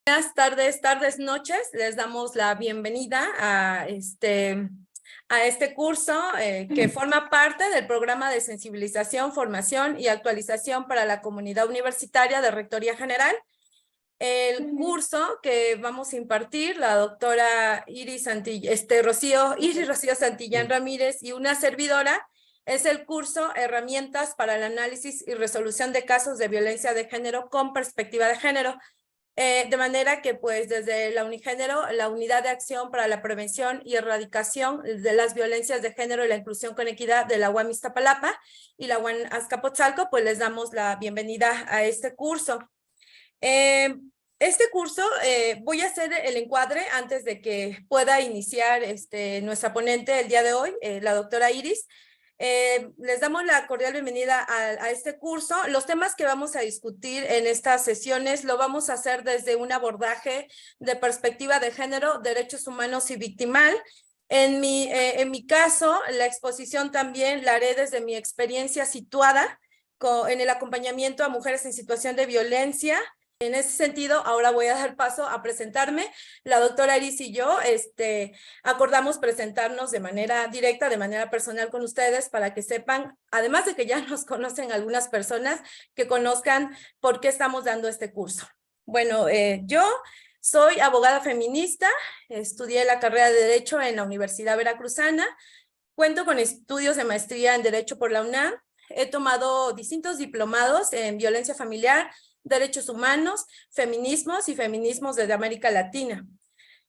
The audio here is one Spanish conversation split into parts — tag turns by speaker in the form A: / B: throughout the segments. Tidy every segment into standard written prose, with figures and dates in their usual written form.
A: Buenas tardes, noches. Les damos la bienvenida a este curso que forma parte del programa de sensibilización, formación y actualización para la comunidad universitaria de Rectoría General. El curso que vamos a impartir, la doctora Rocío Santillán Ramírez y una servidora, es el curso Herramientas para el análisis y resolución de casos de violencia de género con perspectiva de género. De manera que pues desde la Unigénero, la Unidad de Acción para la Prevención y Erradicación de las Violencias de Género y la Inclusión con Equidad de la UAM Iztapalapa y la UAM Azcapotzalco, pues les damos la bienvenida a este curso. Este curso, voy a hacer el encuadre antes de que pueda iniciar nuestra ponente el día de hoy, la doctora Iris. Les damos la cordial bienvenida a este curso. Los temas que vamos a discutir en estas sesiones lo vamos a hacer desde un abordaje de perspectiva de género, derechos humanos y victimal. En mi caso, la exposición también la haré desde mi experiencia situada en el acompañamiento a mujeres en situación de violencia. En ese sentido, ahora voy a dar paso a presentarme. La doctora Iris y yo acordamos presentarnos de manera directa, de manera personal con ustedes para que sepan, además de que ya nos conocen algunas personas, que conozcan por qué estamos dando este curso. Bueno, yo soy abogada feminista, estudié la carrera de Derecho en la Universidad Veracruzana, cuento con estudios de maestría en Derecho por la UNAM, he tomado distintos diplomados en violencia familiar, derechos humanos, feminismos y feminismos desde América Latina.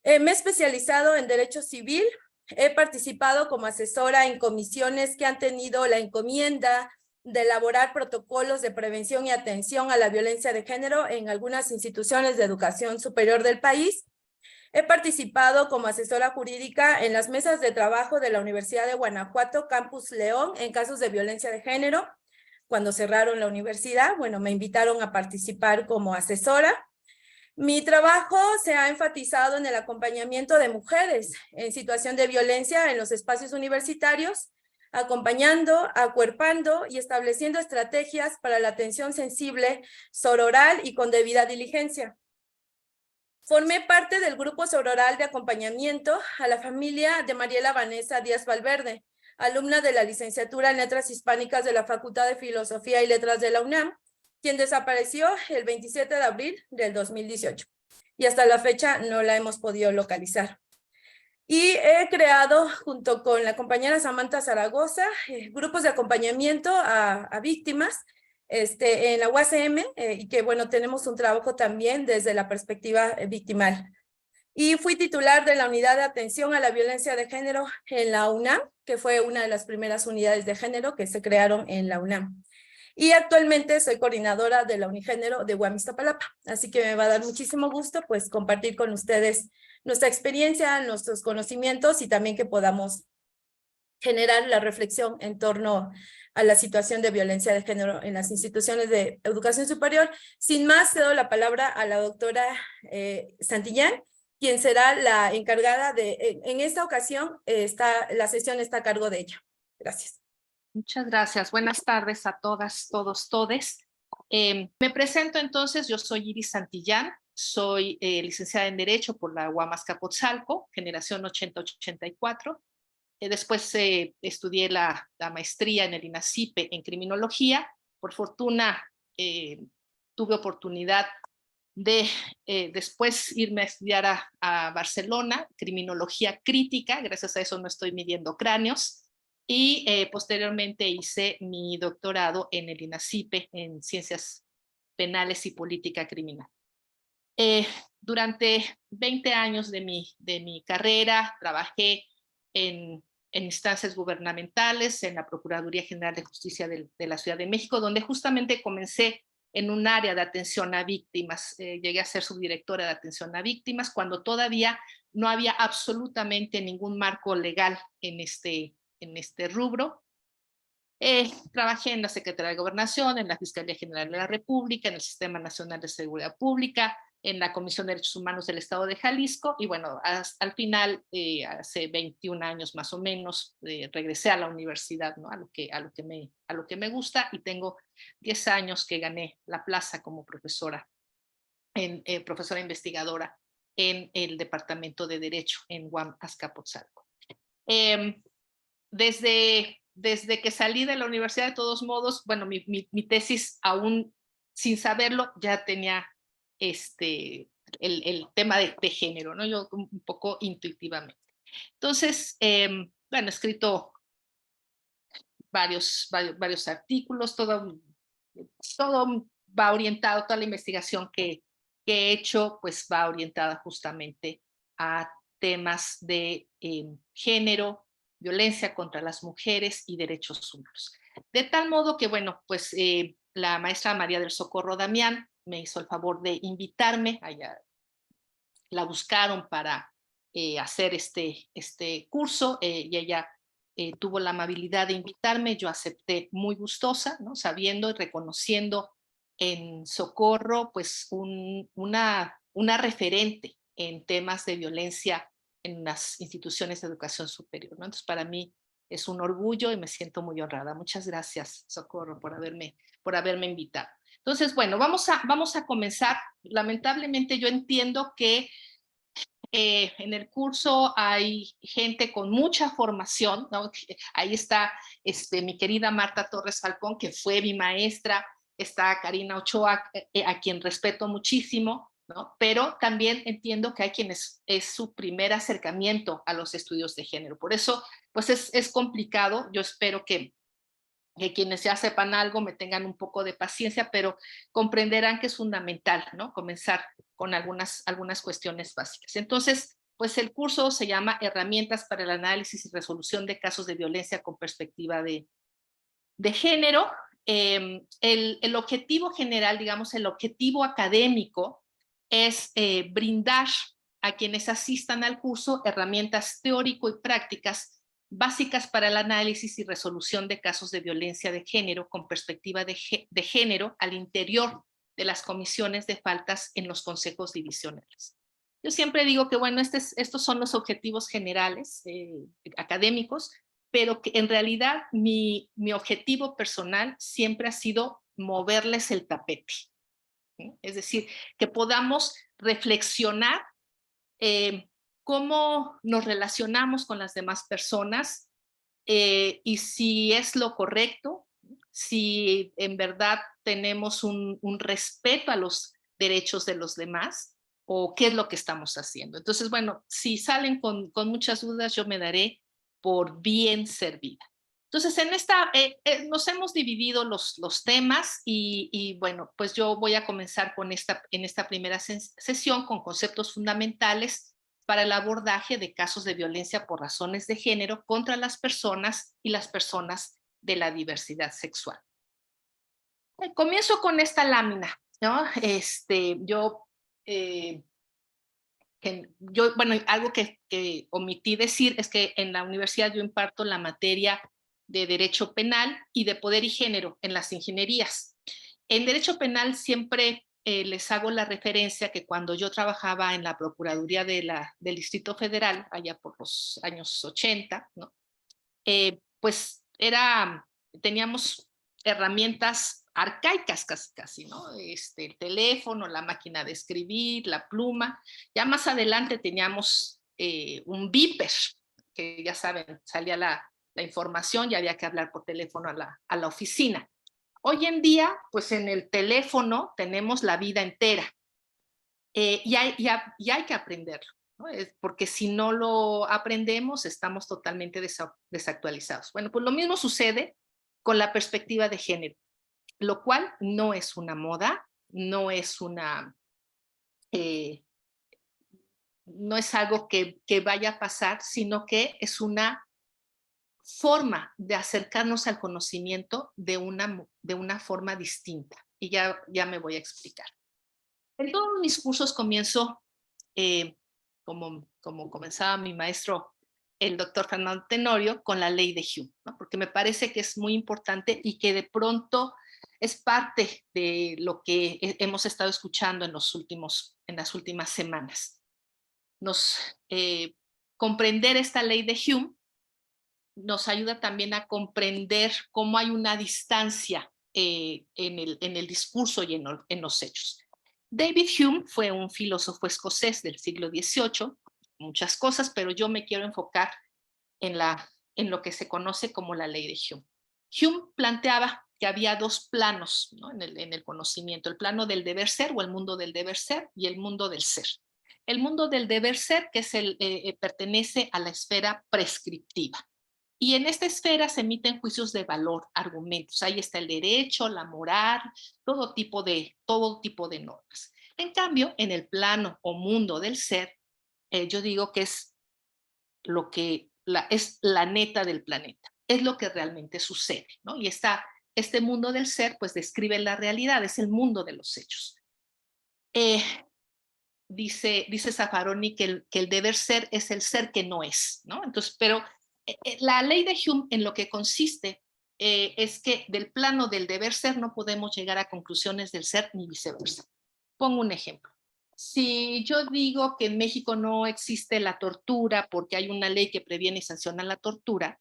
A: Me he especializado en derecho civil, he participado como asesora en comisiones que han tenido la encomienda de elaborar protocolos de prevención y atención a la violencia de género en algunas instituciones de educación superior del país. He participado como asesora jurídica en las mesas de trabajo de la Universidad de Guanajuato, Campus León, en casos de violencia de género. Cuando cerraron la universidad, bueno, me invitaron a participar como asesora. Mi trabajo se ha enfatizado en el acompañamiento de mujeres en situación de violencia en los espacios universitarios, acompañando, acuerpando y estableciendo estrategias para la atención sensible, sororal y con debida diligencia. Formé parte del grupo sororal de acompañamiento a la familia de Mariela Vanessa Díaz Valverde, alumna de la licenciatura en Letras Hispánicas de la Facultad de Filosofía y Letras de la UNAM, quien desapareció el 27 de abril del 2018. Y hasta la fecha no la hemos podido localizar. Y he creado, junto con la compañera Samantha Zaragoza, grupos de acompañamiento a víctimas en la UACM, y que, bueno, tenemos un trabajo también desde la perspectiva victimal. Y fui titular de la Unidad de Atención a la Violencia de Género en la UNAM, que fue una de las primeras unidades de género que se crearon en la UNAM. Y actualmente soy coordinadora de la Unigénero de UAM Iztapalapa. Así que me va a dar muchísimo gusto pues compartir con ustedes nuestra experiencia, nuestros conocimientos y también que podamos generar la reflexión en torno a la situación de violencia de género en las instituciones de educación superior. Sin más, cedo la palabra a la doctora Santillán, quien será la encargada de, en esta ocasión, la sesión está a cargo de ella. Gracias.
B: Muchas gracias. Buenas tardes a todas, todos, todes. Me presento entonces, yo soy Iris Santillán, soy licenciada en Derecho por la UAM Azcapotzalco, generación 80-84. Después estudié la maestría en el INACIPE en Criminología. Por fortuna tuve oportunidad de después irme a estudiar a Barcelona, Criminología Crítica, gracias a eso no estoy midiendo cráneos. Y posteriormente hice mi doctorado en el INACIPE en Ciencias Penales y Política Criminal. Durante 20 años de mi carrera trabajé en instancias gubernamentales, en la Procuraduría General de Justicia de la Ciudad de México, donde justamente comencé en un área de atención a víctimas. Llegué a ser subdirectora de atención a víctimas cuando todavía no había absolutamente ningún marco legal en este rubro. Trabajé en la Secretaría de Gobernación, en la Fiscalía General de la República, en el Sistema Nacional de Seguridad Pública, en la Comisión de Derechos Humanos del Estado de Jalisco, y bueno, al final, hace 21 años más o menos, regresé a la universidad, ¿no? a lo que me gusta, y tengo 10 años que gané la plaza como profesora profesora investigadora en el Departamento de Derecho en UAM Azcapotzalco. Desde que salí de la universidad, de todos modos, bueno, mi tesis, aún sin saberlo, ya tenía el tema de género, ¿no? Yo un poco intuitivamente. Entonces, bueno, he escrito varios artículos, todo va orientado, toda la investigación que he hecho, pues va orientada justamente a temas de género, violencia contra las mujeres y derechos humanos. De tal modo que, bueno, pues la maestra María del Socorro Damián me hizo el favor de invitarme, allá la buscaron para hacer este curso y ella tuvo la amabilidad de invitarme, yo acepté muy gustosa, ¿no? Sabiendo y reconociendo en Socorro pues una referente en temas de violencia en las instituciones de educación superior, ¿no? Entonces para mí es un orgullo y me siento muy honrada. Muchas gracias, Socorro, por haberme invitado. Entonces, bueno, vamos a comenzar. Lamentablemente yo entiendo que en el curso hay gente con mucha formación, ¿no? Ahí está mi querida Marta Torres Falcón, que fue mi maestra, está Karina Ochoa, a quien respeto muchísimo, ¿no? Pero también entiendo que hay quienes es su primer acercamiento a los estudios de género. Por eso, pues es complicado. Yo espero que quienes ya sepan algo me tengan un poco de paciencia, pero comprenderán que es fundamental, ¿no? Comenzar con algunas cuestiones básicas. Entonces, pues el curso se llama Herramientas para el análisis y resolución de casos de violencia con perspectiva de género. El objetivo general, digamos, el objetivo académico es brindar a quienes asistan al curso herramientas teórico y prácticas básicas para el análisis y resolución de casos de violencia de género con perspectiva de género al interior de las comisiones de faltas en los consejos divisionales. Yo siempre digo que, bueno, estos son los objetivos generales académicos, pero que en realidad mi objetivo personal siempre ha sido moverles el tapete, ¿sí? Es decir, que podamos reflexionar cómo nos relacionamos con las demás personas y si es lo correcto, si en verdad tenemos un respeto a los derechos de los demás o qué es lo que estamos haciendo. Entonces, bueno, si salen con muchas dudas, yo me daré por bien servida. Entonces, nos hemos dividido los temas y bueno, pues yo voy a comenzar en esta primera sesión con conceptos fundamentales para el abordaje de casos de violencia por razones de género contra las personas y las personas de la diversidad sexual. Comienzo con esta lámina, ¿no? Bueno, algo que omití decir es que en la universidad yo imparto la materia de Derecho Penal y de Poder y Género en las ingenierías. En Derecho Penal siempre les hago la referencia que cuando yo trabajaba en la Procuraduría del Distrito Federal, allá por los años 80, ¿no? Pues teníamos herramientas arcaicas casi, ¿no? El teléfono, la máquina de escribir, la pluma. Ya más adelante teníamos un beeper, que ya saben, salía la información y había que hablar por teléfono a la oficina. Hoy en día, pues en el teléfono tenemos la vida entera y hay que aprenderlo, ¿no? Porque si no lo aprendemos, estamos totalmente desactualizados. Bueno, pues lo mismo sucede con la perspectiva de género, lo cual no es una moda, no es no es algo que vaya a pasar, sino que es una forma de acercarnos al conocimiento de una forma distinta. Y ya me voy a explicar. En todos mis cursos comienzo, como comenzaba mi maestro, el doctor Fernando Tenorio, con la ley de Hume, ¿no? Porque me parece que es muy importante y que de pronto es parte de lo que hemos estado escuchando en las últimas semanas. Comprender esta ley de Hume nos ayuda también a comprender cómo hay una distancia en el discurso y en los hechos. David Hume fue un filósofo escocés del siglo XVIII, muchas cosas, pero yo me quiero enfocar en lo que se conoce como la ley de Hume. Hume planteaba que había dos planos, ¿no?, en el conocimiento, el plano del deber ser o el mundo del deber ser y el mundo del ser. El mundo del deber ser, que es pertenece a la esfera prescriptiva. Y en esta esfera se emiten juicios de valor, argumentos. Ahí está el derecho, la moral, todo tipo de normas. En cambio, en el plano o mundo del ser, yo digo que es es la neta del planeta, es lo que realmente sucede, ¿no? Y este mundo del ser, pues describe la realidad, es el mundo de los hechos. Eh, dice Zaffaroni que el deber ser es el ser que no es, ¿no? Entonces, pero la ley de Hume en lo que consiste es que del plano del deber ser no podemos llegar a conclusiones del ser ni viceversa. Pongo un ejemplo. Si yo digo que en México no existe la tortura porque hay una ley que previene y sanciona la tortura,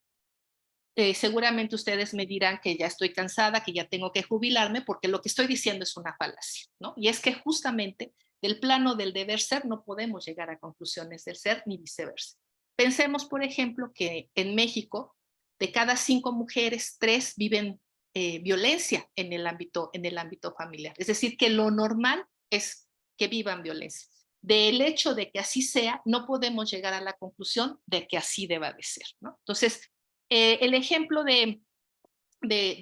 B: seguramente ustedes me dirán que ya estoy cansada, que ya tengo que jubilarme, porque lo que estoy diciendo es una falacia, ¿no? Y es que justamente del plano del deber ser no podemos llegar a conclusiones del ser ni viceversa. Pensemos, por ejemplo, que en México, de cada 5 mujeres, 3 viven violencia en el ámbito familiar. Es decir, que lo normal es que vivan violencia. Del hecho de que así sea, no podemos llegar a la conclusión de que así deba de ser, ¿no? Entonces, el ejemplo de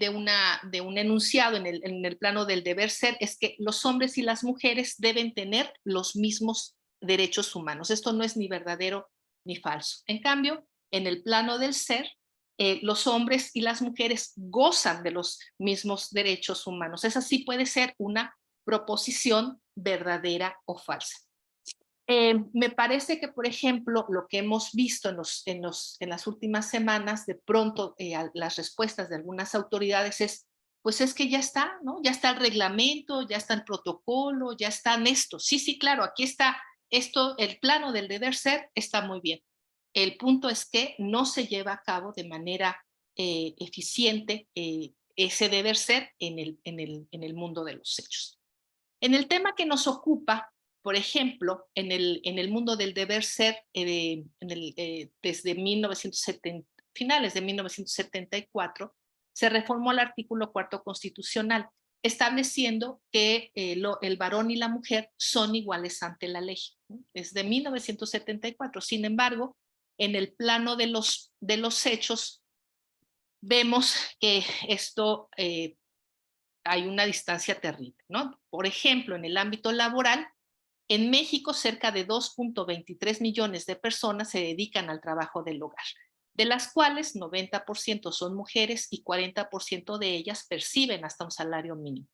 B: un enunciado en el plano del deber ser es que los hombres y las mujeres deben tener los mismos derechos humanos. Esto no es ni verdadero ni falso. En cambio, en el plano del ser, los hombres y las mujeres gozan de los mismos derechos humanos. Esa sí puede ser una proposición verdadera o falsa. Me parece que, por ejemplo, lo que hemos visto en las últimas semanas, de pronto las respuestas de algunas autoridades pues es que ya está, ¿no? Ya está el reglamento, ya está el protocolo, ya están estos. Sí, sí, claro, aquí está esto, el plano del deber ser está muy bien. El punto es que no se lleva a cabo de manera eficiente ese deber ser en el mundo de los hechos. En el tema que nos ocupa, por ejemplo, en el mundo del deber ser, desde 1970, finales de 1974, se reformó el artículo 4 constitucional, estableciendo que el varón y la mujer son iguales ante la ley. Desde 1974. Sin embargo, en el plano de los hechos, vemos que esto hay una distancia terrible, ¿no? Por ejemplo, en el ámbito laboral, en México cerca de 2.23 millones de personas se dedican al trabajo del hogar, de las cuales 90% son mujeres y 40% de ellas perciben hasta un salario mínimo.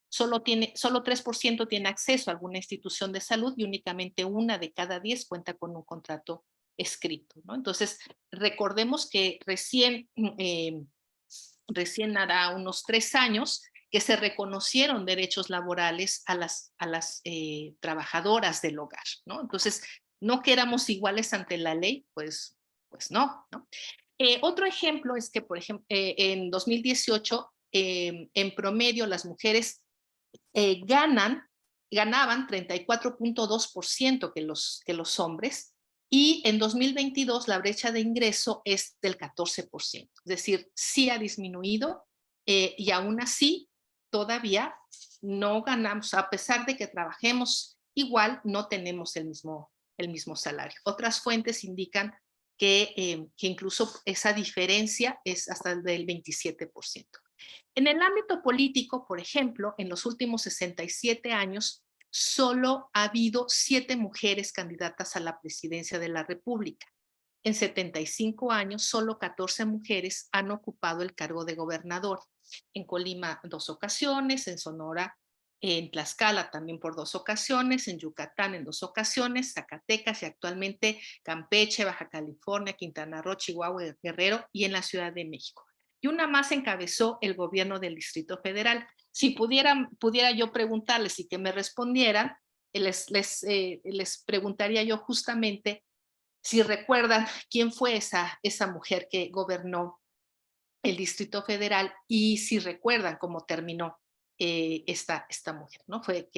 B: Solo 3% tiene acceso a alguna institución de salud y únicamente 1 de cada 10 cuenta con un contrato escrito, ¿no? Entonces, recordemos que recién hará unos 3 años que se reconocieron derechos laborales a las trabajadoras del hogar, ¿no? Entonces, no que éramos iguales ante la ley, pues no, ¿no? Otro ejemplo es que, por ejemplo, en 2018, en promedio, las mujeres ganaban 34.2% que los hombres, y en 2022 la brecha de ingreso es del 14%. Es decir, sí ha disminuido y aún así todavía no ganamos, a pesar de que trabajemos igual, no tenemos el mismo salario. Otras fuentes indican que incluso esa diferencia es hasta del 27%. En el ámbito político, por ejemplo, en los últimos 67 años, solo ha habido 7 mujeres candidatas a la presidencia de la República. En 75 años, solo 14 mujeres han ocupado el cargo de gobernador. En Colima 2 ocasiones, en Sonora, en Tlaxcala también por 2 ocasiones, en Yucatán en 2 ocasiones, Zacatecas y actualmente Campeche, Baja California, Quintana Roo, Chihuahua, Guerrero y en la Ciudad de México. Y una más encabezó el gobierno del Distrito Federal. Si pudiera yo preguntarles y que me respondieran, les preguntaría yo justamente si recuerdan quién fue esa mujer que gobernó el Distrito Federal y si recuerdan cómo terminó esta mujer, ¿no? Fue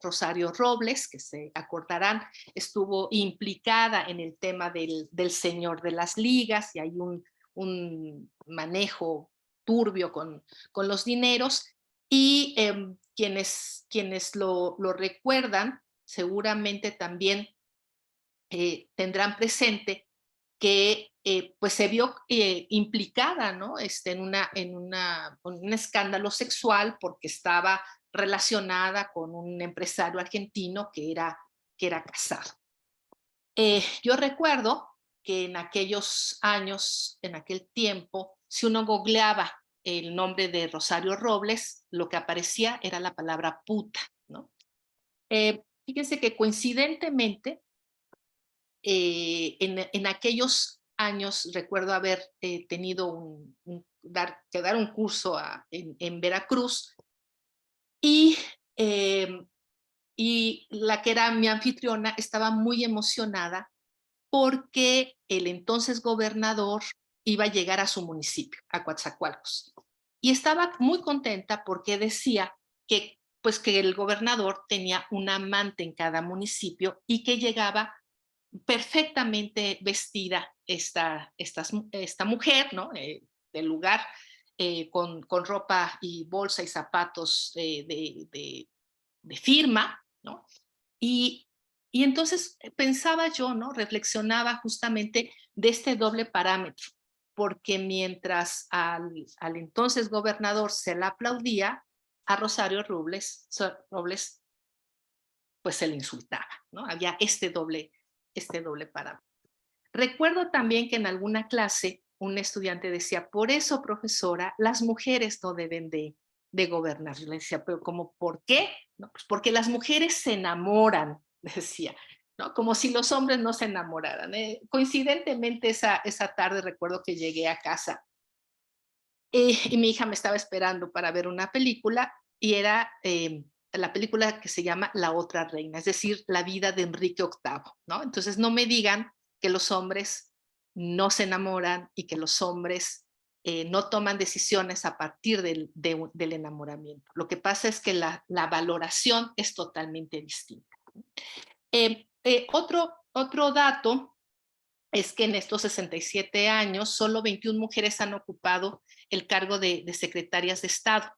B: Rosario Robles, que se acordarán, estuvo implicada en el tema del señor de las ligas, y hay un manejo turbio con los dineros, y quienes lo recuerdan seguramente también tendrán presente que pues se vio implicada, ¿no? En un escándalo sexual porque estaba relacionada con un empresario argentino que era casado. Yo recuerdo que en aquellos años, en aquel tiempo, si uno googleaba el nombre de Rosario Robles, lo que aparecía era la palabra puta, ¿no? Fíjense que coincidentemente, en aquellos años recuerdo haber tenido que dar un curso en Veracruz, y, eh, y la que era mi anfitriona estaba muy emocionada porque el entonces gobernador iba a llegar a su municipio, a Coatzacoalcos. Y estaba muy contenta porque decía que, pues, que el gobernador tenía un amante en cada municipio y que llegaba perfectamente vestida esta mujer, ¿no? Del lugar, con ropa y bolsa y zapatos de firma, ¿no? Y, y entonces pensaba yo, ¿no? Reflexionaba justamente de este doble parámetro, porque mientras al entonces gobernador se la aplaudía, a Rosario Robles pues se le insultaba, ¿no? Había este doble parámetro. Recuerdo también que en alguna clase un estudiante decía, por eso, profesora, las mujeres no deben de gobernar. Yo le decía, pero ¿cómo por qué? No, pues porque las mujeres se enamoran, decía, ¿no? Como si los hombres no se enamoraran. Coincidentemente esa tarde recuerdo que llegué a casa y mi hija me estaba esperando para ver una película, y era la película que se llama La otra reina, es decir, la vida de Enrique VIII, ¿no? Entonces no me digan que los hombres no se enamoran y que los hombres no toman decisiones a partir del enamoramiento. Lo que pasa es que la valoración es totalmente distinta. Otro dato es que en estos 67 años solo 21 mujeres han ocupado el cargo de secretarias de Estado.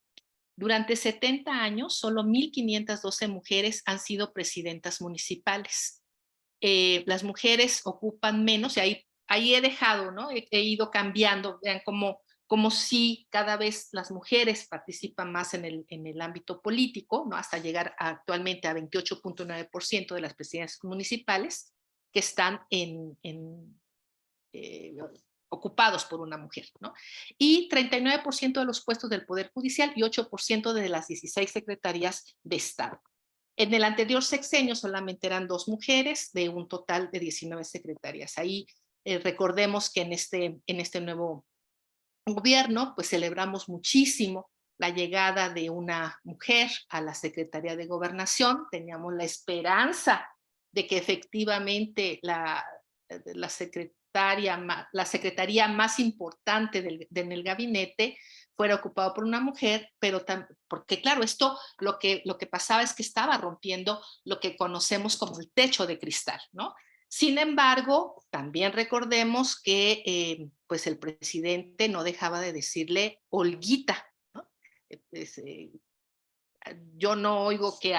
B: Durante 70 años, solo 1,512 mujeres han sido presidentas municipales. Las mujeres ocupan menos, y ahí he dejado, ¿no? He ido cambiando, vean como si cada vez las mujeres participan más en el ámbito político, ¿no? Hasta llegar actualmente a 28.9% de las presidencias municipales que están eh, ocupados por una mujer, ¿no? Y 39% de los puestos del Poder Judicial y 8% de las 16 secretarías de Estado. En el anterior sexenio solamente eran 2 mujeres de un total de 19 secretarías. Ahí recordemos que en este nuevo gobierno pues celebramos muchísimo la llegada de una mujer a la Secretaría de Gobernación. Teníamos la esperanza de que efectivamente la secretaría más importante en el gabinete fuera ocupado por una mujer, pero porque claro, esto lo que pasaba es que estaba rompiendo lo que conocemos como el techo de cristal, ¿no? Sin embargo, también recordemos que pues el presidente no dejaba de decirle Olguita, ¿no? Pues, yo no oigo que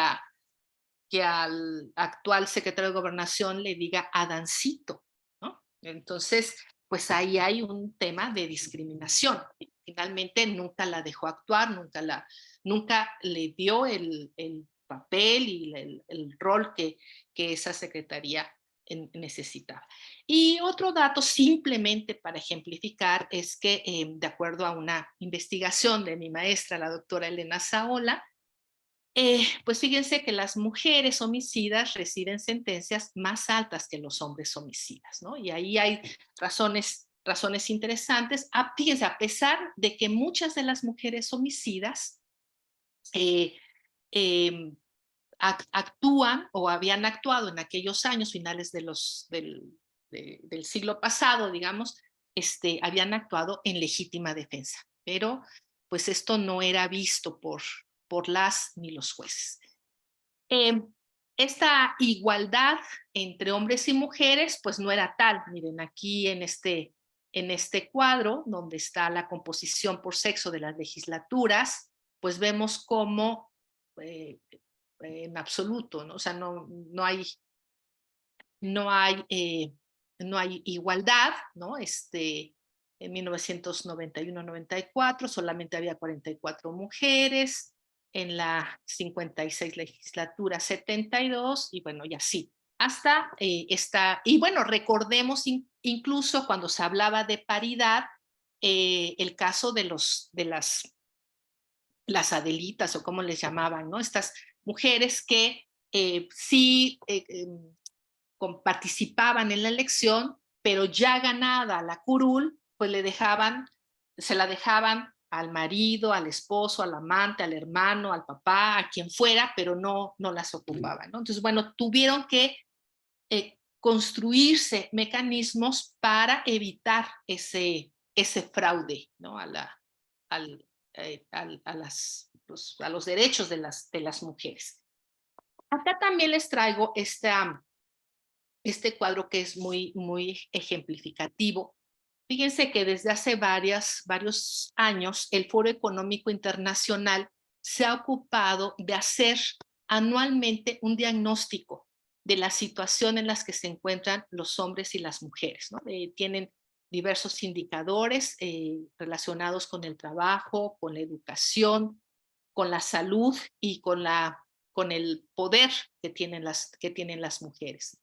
B: al actual secretario de Gobernación le diga Adancito, ¿no? Entonces, pues ahí hay un tema de discriminación. Finalmente nunca la dejó actuar, nunca le dio el papel y el rol que esa secretaría necesitaba. Y otro dato, simplemente para ejemplificar, es que de acuerdo a una investigación de mi maestra, la doctora Elena Saola, pues fíjense que las mujeres homicidas reciben sentencias más altas que los hombres homicidas, ¿no? Y ahí hay razones interesantes. Fíjense, a pesar de que muchas de las mujeres homicidas eh, eh, actúan o habían actuado en aquellos años, finales del siglo pasado, digamos, habían actuado en legítima defensa. Pero pues esto no era visto por las ni los jueces. Esta igualdad entre hombres y mujeres pues no era tal. Miren, aquí en este cuadro, donde está la composición por sexo de las legislaturas, pues vemos cómo en absoluto, ¿no? O sea, no hay igualdad, ¿no? En 1991-94 solamente había 44 mujeres, en la 56 legislatura 72, y bueno, y así. Hasta y bueno, recordemos incluso cuando se hablaba de paridad, el caso de las Adelitas, o como les llamaban, ¿no? Estas mujeres que sí participaban en la elección, pero ya ganada la curul, pues se la dejaban al marido, al esposo, al amante, al hermano, al papá, a quien fuera, pero no las ocupaban, ¿no? Entonces, bueno, tuvieron que construirse mecanismos para evitar ese fraude, ¿no? A los derechos de las mujeres. Acá también les traigo este cuadro que es muy, muy ejemplificativo. Fíjense que desde hace varios años el Foro Económico Internacional se ha ocupado de hacer anualmente un diagnóstico de la situación en la que se encuentran los hombres y las mujeres, ¿no? Tienen diversos indicadores relacionados con el trabajo, con la educación, con la salud y con el poder que tienen las mujeres.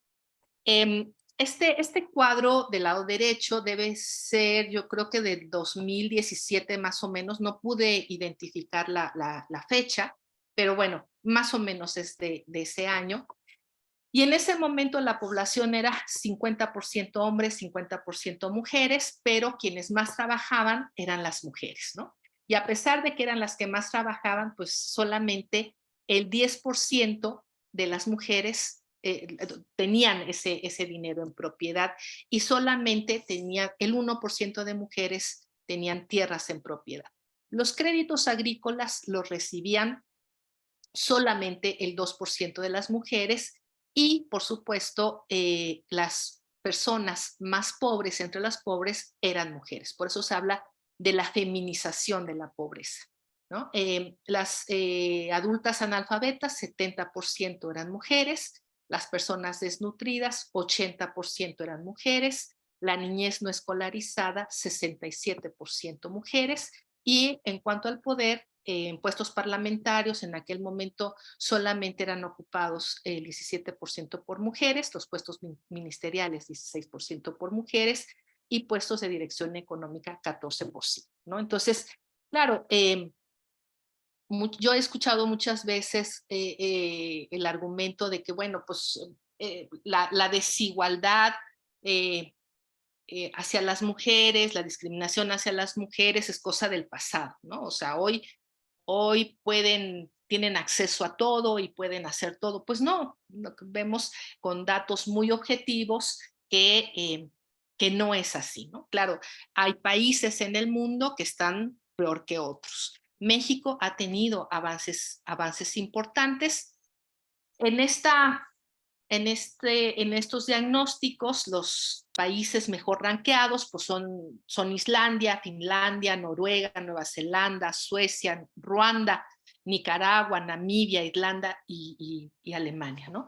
B: Este cuadro del lado derecho debe ser, yo creo que del 2017 más o menos, no pude identificar la fecha, pero bueno, más o menos es de ese año. Y en ese momento la población era 50% hombres, 50% mujeres, pero quienes más trabajaban eran las mujeres, ¿no? Y a pesar de que eran las que más trabajaban, pues solamente el 10% de las mujeres tenían ese dinero en propiedad, y solamente el 1% de mujeres tenían tierras en propiedad. Los créditos agrícolas los recibían solamente el 2% de las mujeres, y por supuesto las personas más pobres entre las pobres eran mujeres. Por eso se habla de la feminización de la pobreza, ¿no? Las adultas analfabetas, 70% eran mujeres; las personas desnutridas, 80% eran mujeres; la niñez no escolarizada, 67% mujeres. Y en cuanto al poder, en puestos parlamentarios, en aquel momento solamente eran ocupados el 17% por mujeres, los puestos ministeriales 16% por mujeres, y puestos de dirección económica 14%, ¿no? Entonces, claro, yo he escuchado muchas veces el argumento de que, bueno, pues la desigualdad hacia las mujeres, la discriminación hacia las mujeres es cosa del pasado, ¿no? O sea, hoy tienen acceso a todo y pueden hacer todo. Pues no, vemos con datos muy objetivos que no es así, ¿no? Claro, hay países en el mundo que están peor que otros. México ha tenido avances importantes. En estos diagnósticos, los países mejor rankeados pues son Islandia, Finlandia, Noruega, Nueva Zelanda, Suecia, Ruanda, Nicaragua, Namibia, Irlanda y Alemania, ¿no?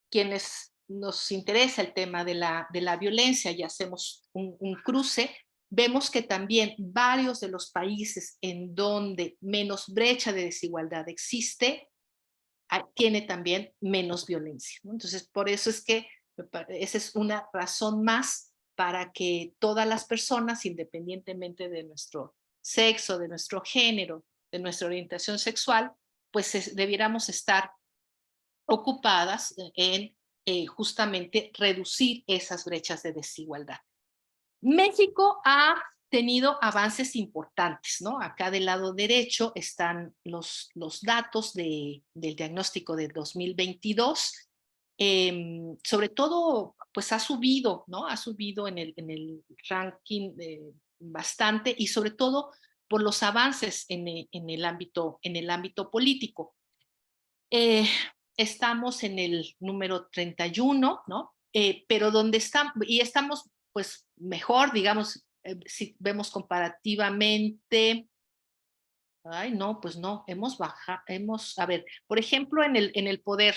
B: Quienes nos interesa el tema de la violencia y hacemos un cruce, vemos que también varios de los países en donde menos brecha de desigualdad existe, tiene también menos violencia, ¿no? Entonces, por eso es que esa es una razón más para que todas las personas, independientemente de nuestro sexo, de nuestro género, de nuestra orientación sexual, pues debiéramos estar ocupadas en justamente reducir esas brechas de desigualdad. México ha tenido avances importantes, ¿no? Acá del lado derecho están los datos del diagnóstico de 2022. Sobre todo, pues ha subido, ¿no? Ha subido en el ranking bastante, y sobre todo por los avances en el ámbito político. Estamos en el número 31, ¿no? Pero donde estamos, y estamos pues mejor, digamos, si vemos comparativamente. Ay, no, pues no, hemos bajado, a ver, por ejemplo, en el poder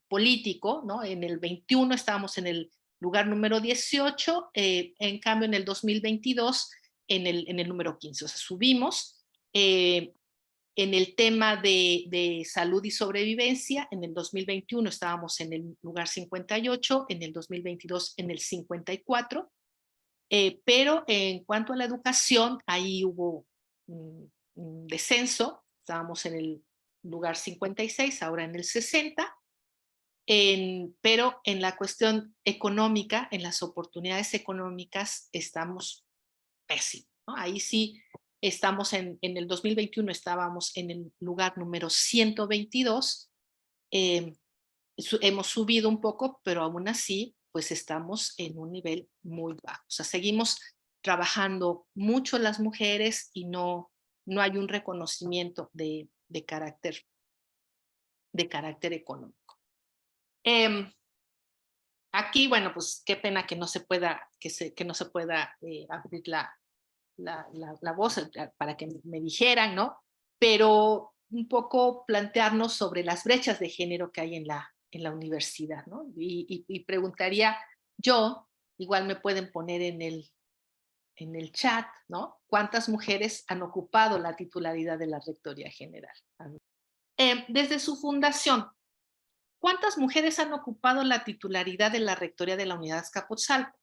B: político, ¿no? En el 21 estábamos en el lugar número 18, en cambio en el 2022 en el número 15, o sea, subimos. En el tema de salud y sobrevivencia, en el 2021 estábamos en el lugar 58, en el 2022 en el 54, pero en cuanto a la educación, ahí hubo un descenso, estábamos en el lugar 56, ahora en el 60, pero en la cuestión económica, en las oportunidades económicas, estamos pésimos, ¿no? Ahí sí estamos en el 2021, estábamos en el lugar número 122, hemos subido un poco, pero aún así, pues estamos en un nivel muy bajo. O sea, seguimos trabajando mucho las mujeres y no hay un reconocimiento de carácter económico. Aquí, bueno, pues qué pena que no se pueda, que no se pueda abrir la voz para que me dijeran, ¿no? Pero un poco plantearnos sobre las brechas de género que hay en la universidad, ¿no? Y preguntaría yo, igual me pueden poner en el chat, ¿no? ¿Cuántas mujeres han ocupado la titularidad de la Rectoría General? Desde su fundación, ¿cuántas mujeres han ocupado la titularidad de la Rectoría de la Unidad Azcapotzalco?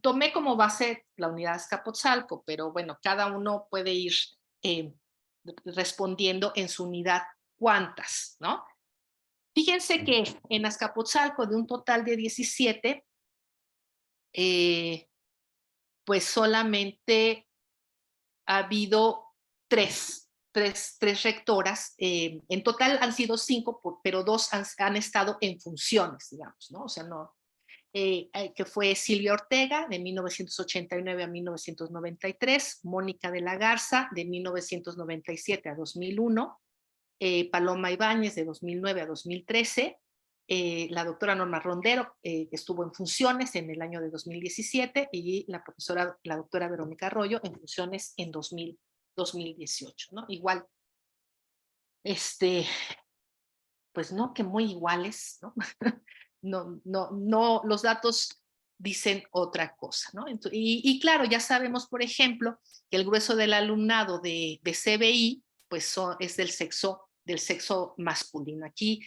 B: Tomé como base la Unidad Azcapotzalco, pero bueno, cada uno puede ir eh, respondiendo en su unidad cuántas, ¿no? Fíjense que en Azcapotzalco, de un total de 17, pues solamente ha habido tres rectoras. En total han sido 5, pero 2 han estado en funciones, digamos, ¿no? O sea, no, que fue Silvia Ortega de 1989 a 1993, Mónica de la Garza de 1997 a 2001, Paloma Ibáñez de 2009 a 2013, la doctora Norma Rondero, que estuvo en funciones en el año de 2017, y la doctora Verónica Arroyo en funciones en 2018, ¿no? Igual, pues no, que muy iguales, ¿no? No, los datos dicen otra cosa, ¿no? Y claro, ya sabemos, por ejemplo, que el grueso del alumnado de CBI, pues es del sexo masculino. Aquí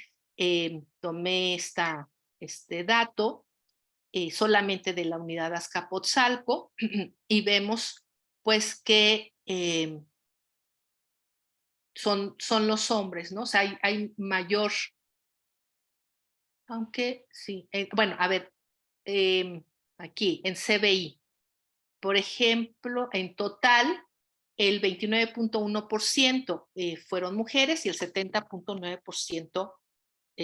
B: tomé este dato solamente de la unidad Azcapotzalco y vemos pues que son los hombres, ¿no? O sea, hay mayor, aunque sí, bueno, a ver, aquí en CBI, por ejemplo, en total, el 29.1% fueron mujeres y el 70.9%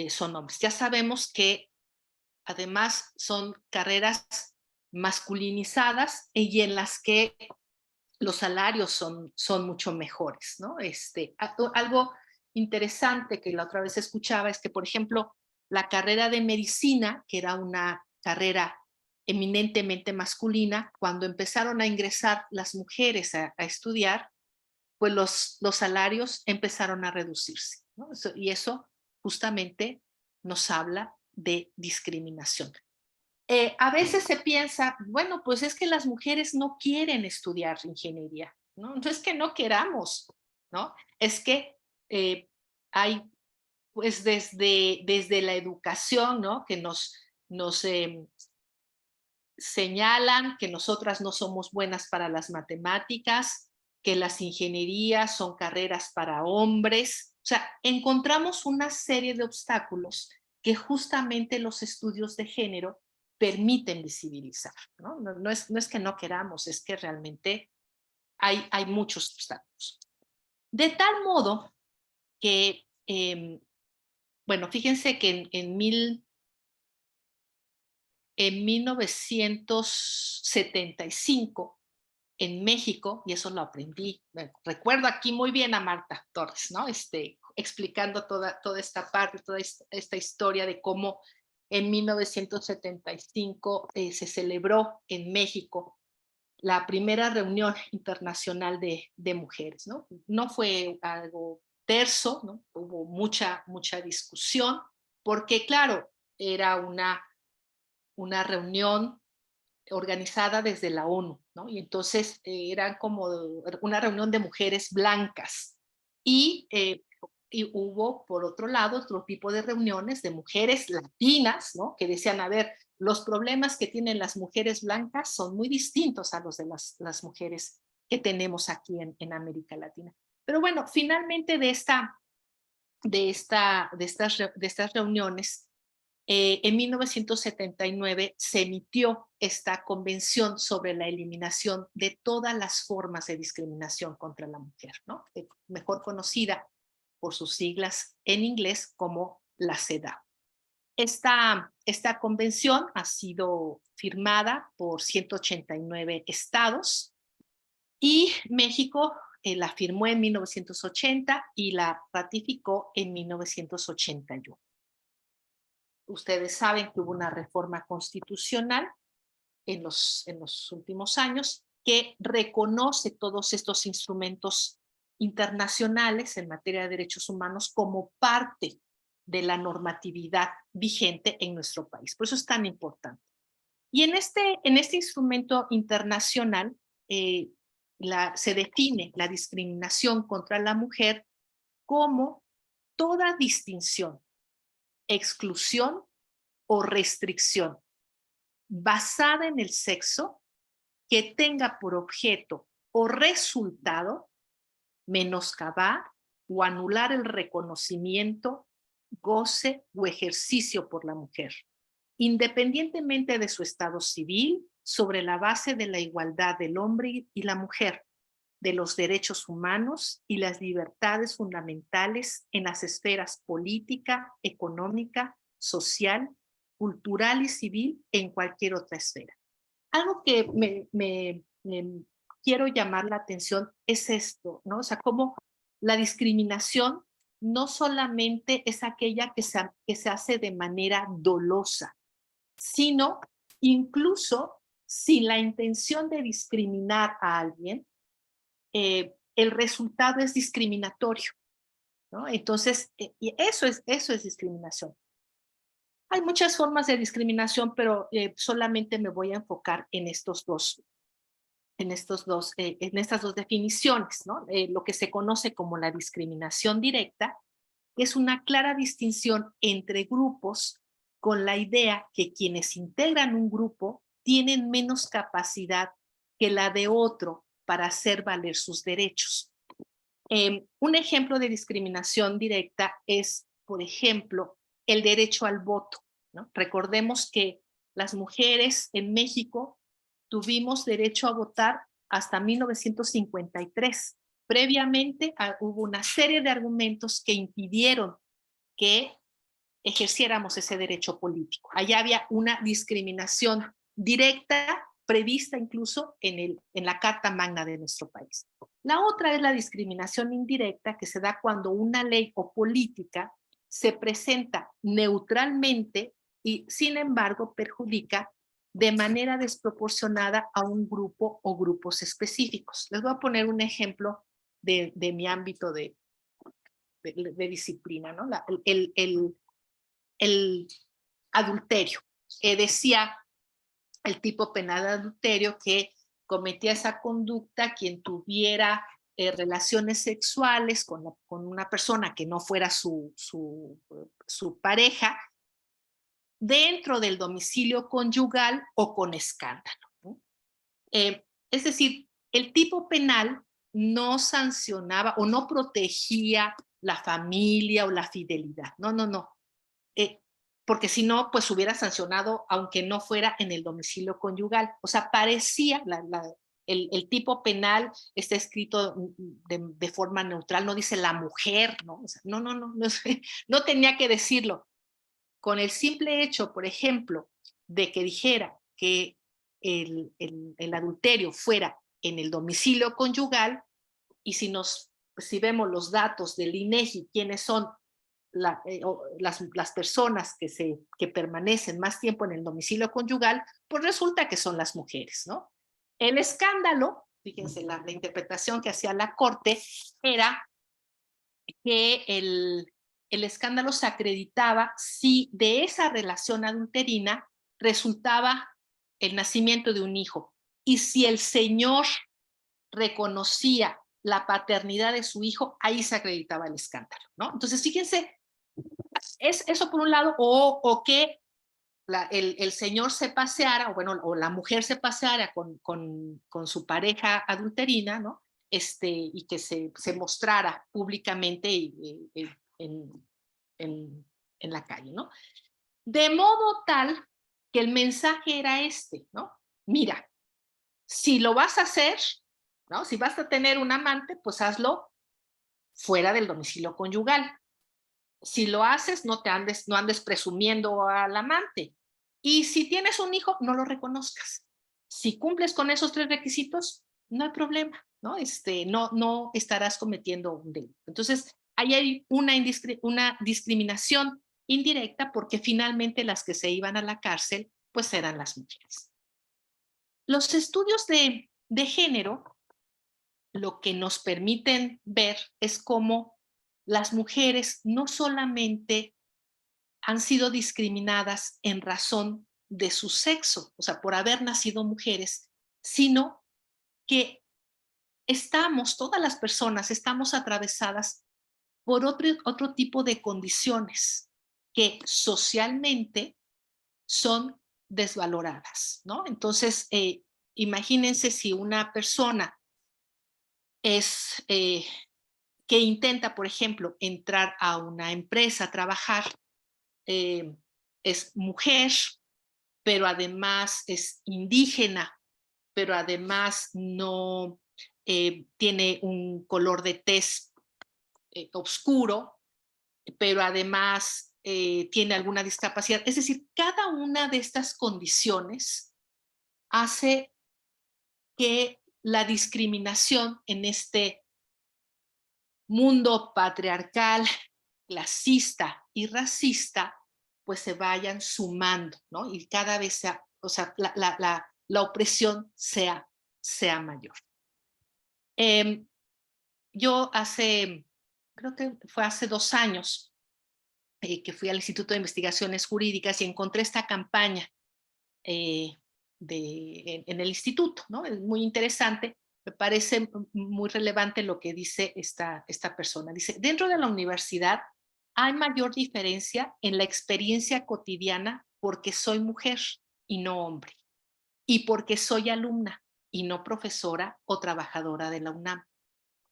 B: son hombres. Ya sabemos que además son carreras masculinizadas y en las que los salarios son mucho mejores, ¿no? Algo interesante que la otra vez escuchaba es que, por ejemplo, la carrera de medicina, que era una carrera eminentemente masculina, cuando empezaron a ingresar las mujeres a estudiar, pues los salarios empezaron a reducirse, ¿no? Y eso justamente nos habla de discriminación. A veces se piensa, bueno, pues es que las mujeres no quieren estudiar ingeniería, ¿no? No es que no queramos, ¿no? Es que hay, pues desde la educación, ¿no? Que nos señalan que nosotras no somos buenas para las matemáticas, que las ingenierías son carreras para hombres. O sea, encontramos una serie de obstáculos que justamente los estudios de género permiten visibilizar, ¿no? No es que no queramos, es que realmente hay muchos obstáculos. De tal modo que, bueno, fíjense que en 1975, en México, y eso lo aprendí, recuerdo aquí muy bien a Marta Torres, ¿no? Explicando toda esta parte, toda esta historia de cómo en 1975 se celebró en México la primera reunión internacional de mujeres, ¿no? No fue algo terso, ¿no? Hubo mucha discusión, porque claro, era una reunión organizada desde la ONU, ¿no? Y entonces eran como una reunión de mujeres blancas. Y hubo, por otro lado, otro tipo de reuniones de mujeres latinas, ¿no? Que decían, a ver, los problemas que tienen las mujeres blancas son muy distintos a los de las mujeres que tenemos aquí en América Latina. Pero bueno, finalmente de estas reuniones, en 1979 se emitió esta convención sobre la eliminación de todas las formas de discriminación contra la mujer, ¿no? Mejor conocida por sus siglas en inglés como la CEDAW. Esta convención ha sido firmada por 189 estados y México la firmó en 1980 y la ratificó en 1981. Ustedes saben que hubo una reforma constitucional en los últimos años que reconoce todos estos instrumentos internacionales en materia de derechos humanos como parte de la normatividad vigente en nuestro país. Por eso es tan importante. Y en este instrumento internacional se define la discriminación contra la mujer como toda distinción, exclusión o restricción basada en el sexo que tenga por objeto o resultado menoscabar o anular el reconocimiento, goce o ejercicio por la mujer, independientemente de su estado civil, sobre la base de la igualdad del hombre y la mujer, de los derechos humanos y las libertades fundamentales en las esferas política, económica, social, cultural y civil en cualquier otra esfera. Algo que me quiero llamar la atención es esto, ¿no? O sea, cómo la discriminación no solamente es aquella que se hace de manera dolosa, sino incluso sin la intención de discriminar a alguien, el resultado es discriminatorio, ¿no? Entonces, y eso es discriminación. Hay muchas formas de discriminación, pero solamente me voy a enfocar en estas dos definiciones, ¿no? Lo que se conoce como la discriminación directa, que es una clara distinción entre grupos con la idea que quienes integran un grupo tienen menos capacidad que la de otro para hacer valer sus derechos. Un ejemplo de discriminación directa es, por ejemplo, el derecho al voto, ¿no? Recordemos que las mujeres en México tuvimos derecho a votar hasta 1953. Previamente hubo una serie de argumentos que impidieron que ejerciéramos ese derecho político. Allá había una discriminación directa prevista incluso en la Carta Magna de nuestro país. La otra es la discriminación indirecta, que se da cuando una ley o política se presenta neutralmente y, sin embargo, perjudica de manera desproporcionada a un grupo o grupos específicos. Les voy a poner un ejemplo de mi ámbito de disciplina, ¿no? El adulterio. Decía el tipo penal de adulterio que cometía esa conducta quien tuviera relaciones sexuales con una persona que no fuera su pareja dentro del domicilio conyugal o con escándalo, ¿no? Es decir, el tipo penal no sancionaba o no protegía la familia o la fidelidad. No. Porque si no, pues hubiera sancionado aunque no fuera en el domicilio conyugal. O sea, parecía, el tipo penal está escrito de forma neutral, no dice la mujer, ¿no? O sea, no tenía que decirlo. Con el simple hecho, por ejemplo, de que dijera que el adulterio fuera en el domicilio conyugal, y si vemos los datos del INEGI, quiénes son las personas que permanecen más tiempo en el domicilio conyugal, pues resulta que son las mujeres, ¿no? El escándalo, fíjense, la interpretación que hacía la Corte era que el escándalo se acreditaba si de esa relación adulterina resultaba el nacimiento de un hijo, y si el señor reconocía la paternidad de su hijo, ahí se acreditaba el escándalo, ¿no? Entonces, fíjense, es eso por un lado, o que el señor se paseara, o bueno, o la mujer se paseara con su pareja adulterina, ¿no? Y que se mostrara públicamente en, en la calle, ¿no? De modo tal que el mensaje era este, ¿no? Mira, si lo vas a hacer, ¿no? Si vas a tener un amante, pues hazlo fuera del domicilio conyugal. Si lo haces, no andes presumiendo al amante. Y si tienes un hijo, no lo reconozcas. Si cumples con esos 3 requisitos, no hay problema, ¿no? No estarás cometiendo un delito. Entonces, ahí hay una discriminación indirecta, porque finalmente las que se iban a la cárcel, pues eran las mujeres. Los estudios de género lo que nos permiten ver es cómo las mujeres no solamente han sido discriminadas en razón de su sexo, o sea, por haber nacido mujeres, sino que todas las personas estamos atravesadas por otro tipo de condiciones que socialmente son desvaloradas, ¿no? Entonces, imagínense si una persona que intenta, por ejemplo, entrar a una empresa a trabajar, es mujer, pero además es indígena, pero además no tiene un color de tez oscuro, pero además tiene alguna discapacidad. Es decir, cada una de estas condiciones hace que la discriminación en este mundo patriarcal, clasista y racista, pues se vayan sumando, ¿no? Y cada vez la opresión sea mayor. Yo creo que fue hace 2 años, que fui al Instituto de Investigaciones Jurídicas y encontré esta campaña en el instituto, ¿no? Es muy interesante. Me parece muy relevante lo que dice esta persona. Dice, dentro de la universidad hay mayor diferencia en la experiencia cotidiana porque soy mujer y no hombre, y porque soy alumna y no profesora o trabajadora de la UNAM,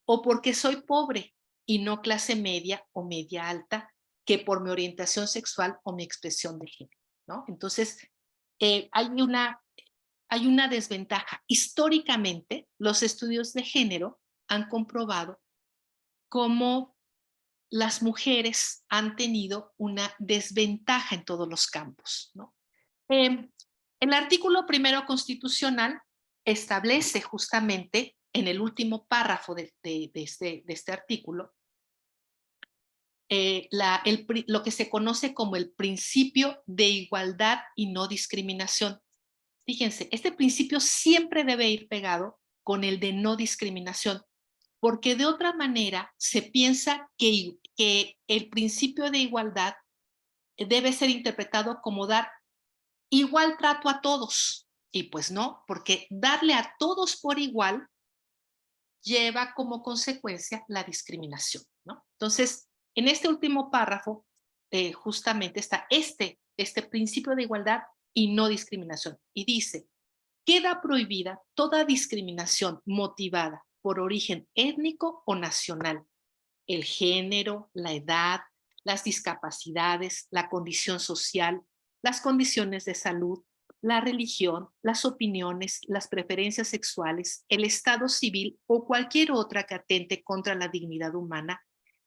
B: o porque soy pobre y no clase media o media alta, que por mi orientación sexual o mi expresión de género, ¿no? Entonces, hay una desventaja. Históricamente, los estudios de género han comprobado cómo las mujeres han tenido una desventaja en todos los campos, ¿no? El artículo primero constitucional establece justamente en el último párrafo de este artículo lo que se conoce como el principio de igualdad y no discriminación. Fíjense, este principio siempre debe ir pegado con el de no discriminación, porque de otra manera se piensa que el principio de igualdad debe ser interpretado como dar igual trato a todos. Y pues no, porque darle a todos por igual lleva como consecuencia la discriminación, ¿no? Entonces, en este último párrafo, justamente está este principio de igualdad y no discriminación. Y dice, queda prohibida toda discriminación motivada por origen étnico o nacional, el género, la edad, las discapacidades, la condición social, las condiciones de salud, la religión, las opiniones, las preferencias sexuales, el estado civil o cualquier otra que atente contra la dignidad humana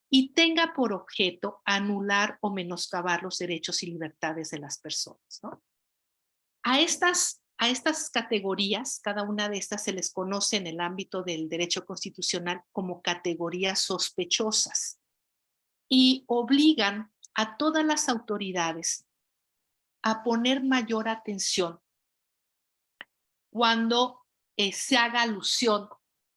B: y tenga por objeto anular o menoscabar los derechos y libertades de las personas, ¿no? A estas A estas categorías, cada una de estas se les conoce en el ámbito del derecho constitucional como categorías sospechosas y obligan a todas las autoridades a poner mayor atención cuando se haga alusión,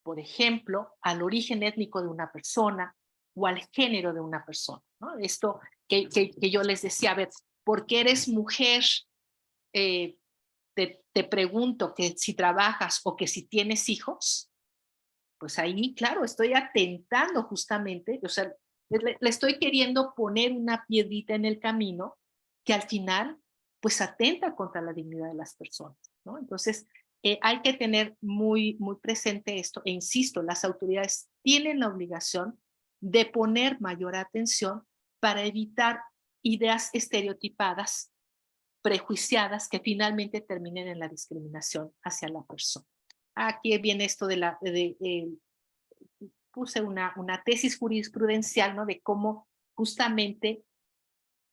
B: por ejemplo, al origen étnico de una persona o al género de una persona, ¿no? Esto que yo les decía, a ver, ¿porque eres mujer? Te pregunto que si trabajas o que si tienes hijos, pues ahí, claro, estoy atentando justamente, o sea, le estoy queriendo poner una piedrita en el camino que al final, pues atenta contra la dignidad de las personas, ¿no? Entonces, hay que tener muy, muy presente esto, e insisto, las autoridades tienen la obligación de poner mayor atención para evitar ideas estereotipadas, prejuiciadas, que finalmente terminen en la discriminación hacia la persona. Aquí viene esto puse una tesis jurisprudencial, ¿no? De cómo justamente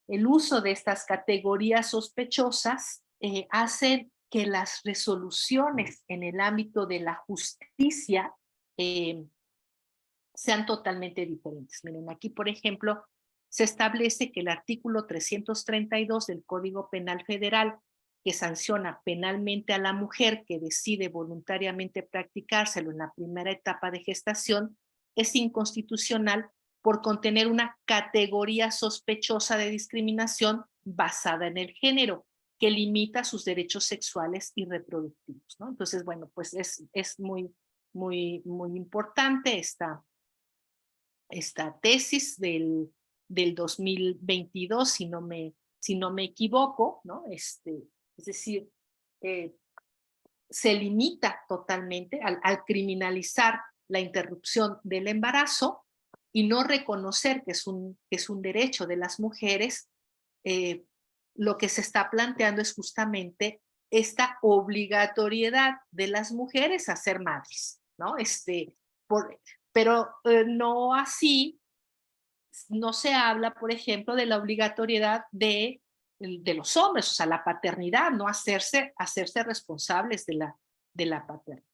B: el uso de estas categorías sospechosas hace que las resoluciones en el ámbito de la justicia sean totalmente diferentes. Miren, aquí, por ejemplo, se establece que el artículo 332 del Código Penal Federal, que sanciona penalmente a la mujer que decide voluntariamente practicárselo en la primera etapa de gestación, es inconstitucional por contener una categoría sospechosa de discriminación basada en el género, que limita sus derechos sexuales y reproductivos, ¿no? Entonces, bueno, pues es muy, muy, muy importante esta tesis del 2022, si no me equivoco, ¿no? Es decir, eh, se limita totalmente al criminalizar la interrupción del embarazo y no reconocer que es un derecho de las mujeres. Lo que se está planteando es justamente esta obligatoriedad de las mujeres a ser madres, ¿no? Pero no así, no se habla, por ejemplo, de la obligatoriedad de los hombres, o sea, la paternidad, no hacerse responsables de la paternidad.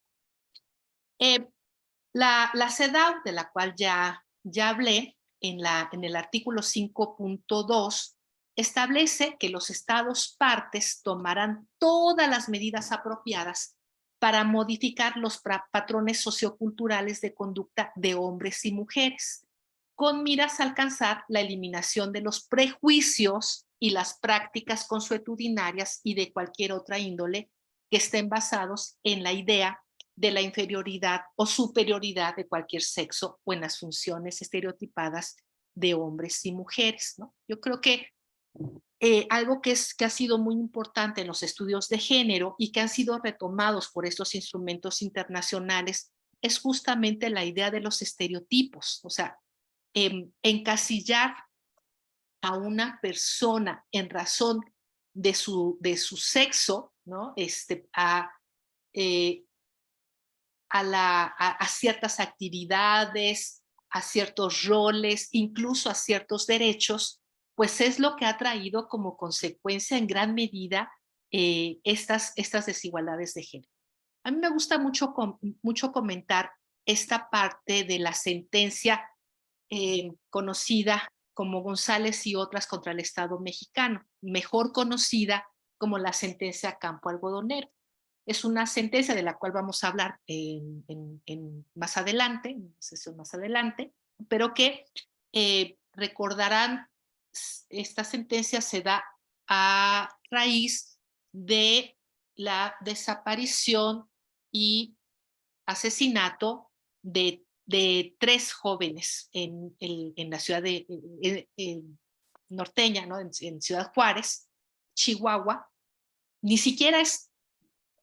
B: La CEDAW, de la cual ya hablé, en el artículo 5.2, establece que los estados partes tomarán todas las medidas apropiadas para modificar los patrones socioculturales de conducta de hombres y mujeres, con miras a alcanzar la eliminación de los prejuicios y las prácticas consuetudinarias y de cualquier otra índole que estén basados en la idea de la inferioridad o superioridad de cualquier sexo o en las funciones estereotipadas de hombres y mujeres, ¿no? Yo creo que algo que ha sido muy importante en los estudios de género y que han sido retomados por estos instrumentos internacionales es justamente la idea de los estereotipos, o sea, encasillar a una persona en razón de su sexo, ¿no? A ciertas actividades, a ciertos roles, incluso a ciertos derechos, pues es lo que ha traído como consecuencia en gran medida estas desigualdades de género. A mí me gusta mucho comentar esta parte de la sentencia conocida como González y otras contra el Estado mexicano, mejor conocida como la sentencia Campo Algodonero. Es una sentencia de la cual vamos a hablar más adelante, en una sesión más adelante, pero que recordarán, esta sentencia se da a raíz de la desaparición y asesinato de 3 jóvenes en la ciudad norteña, ¿no? en Ciudad Juárez, Chihuahua. Ni siquiera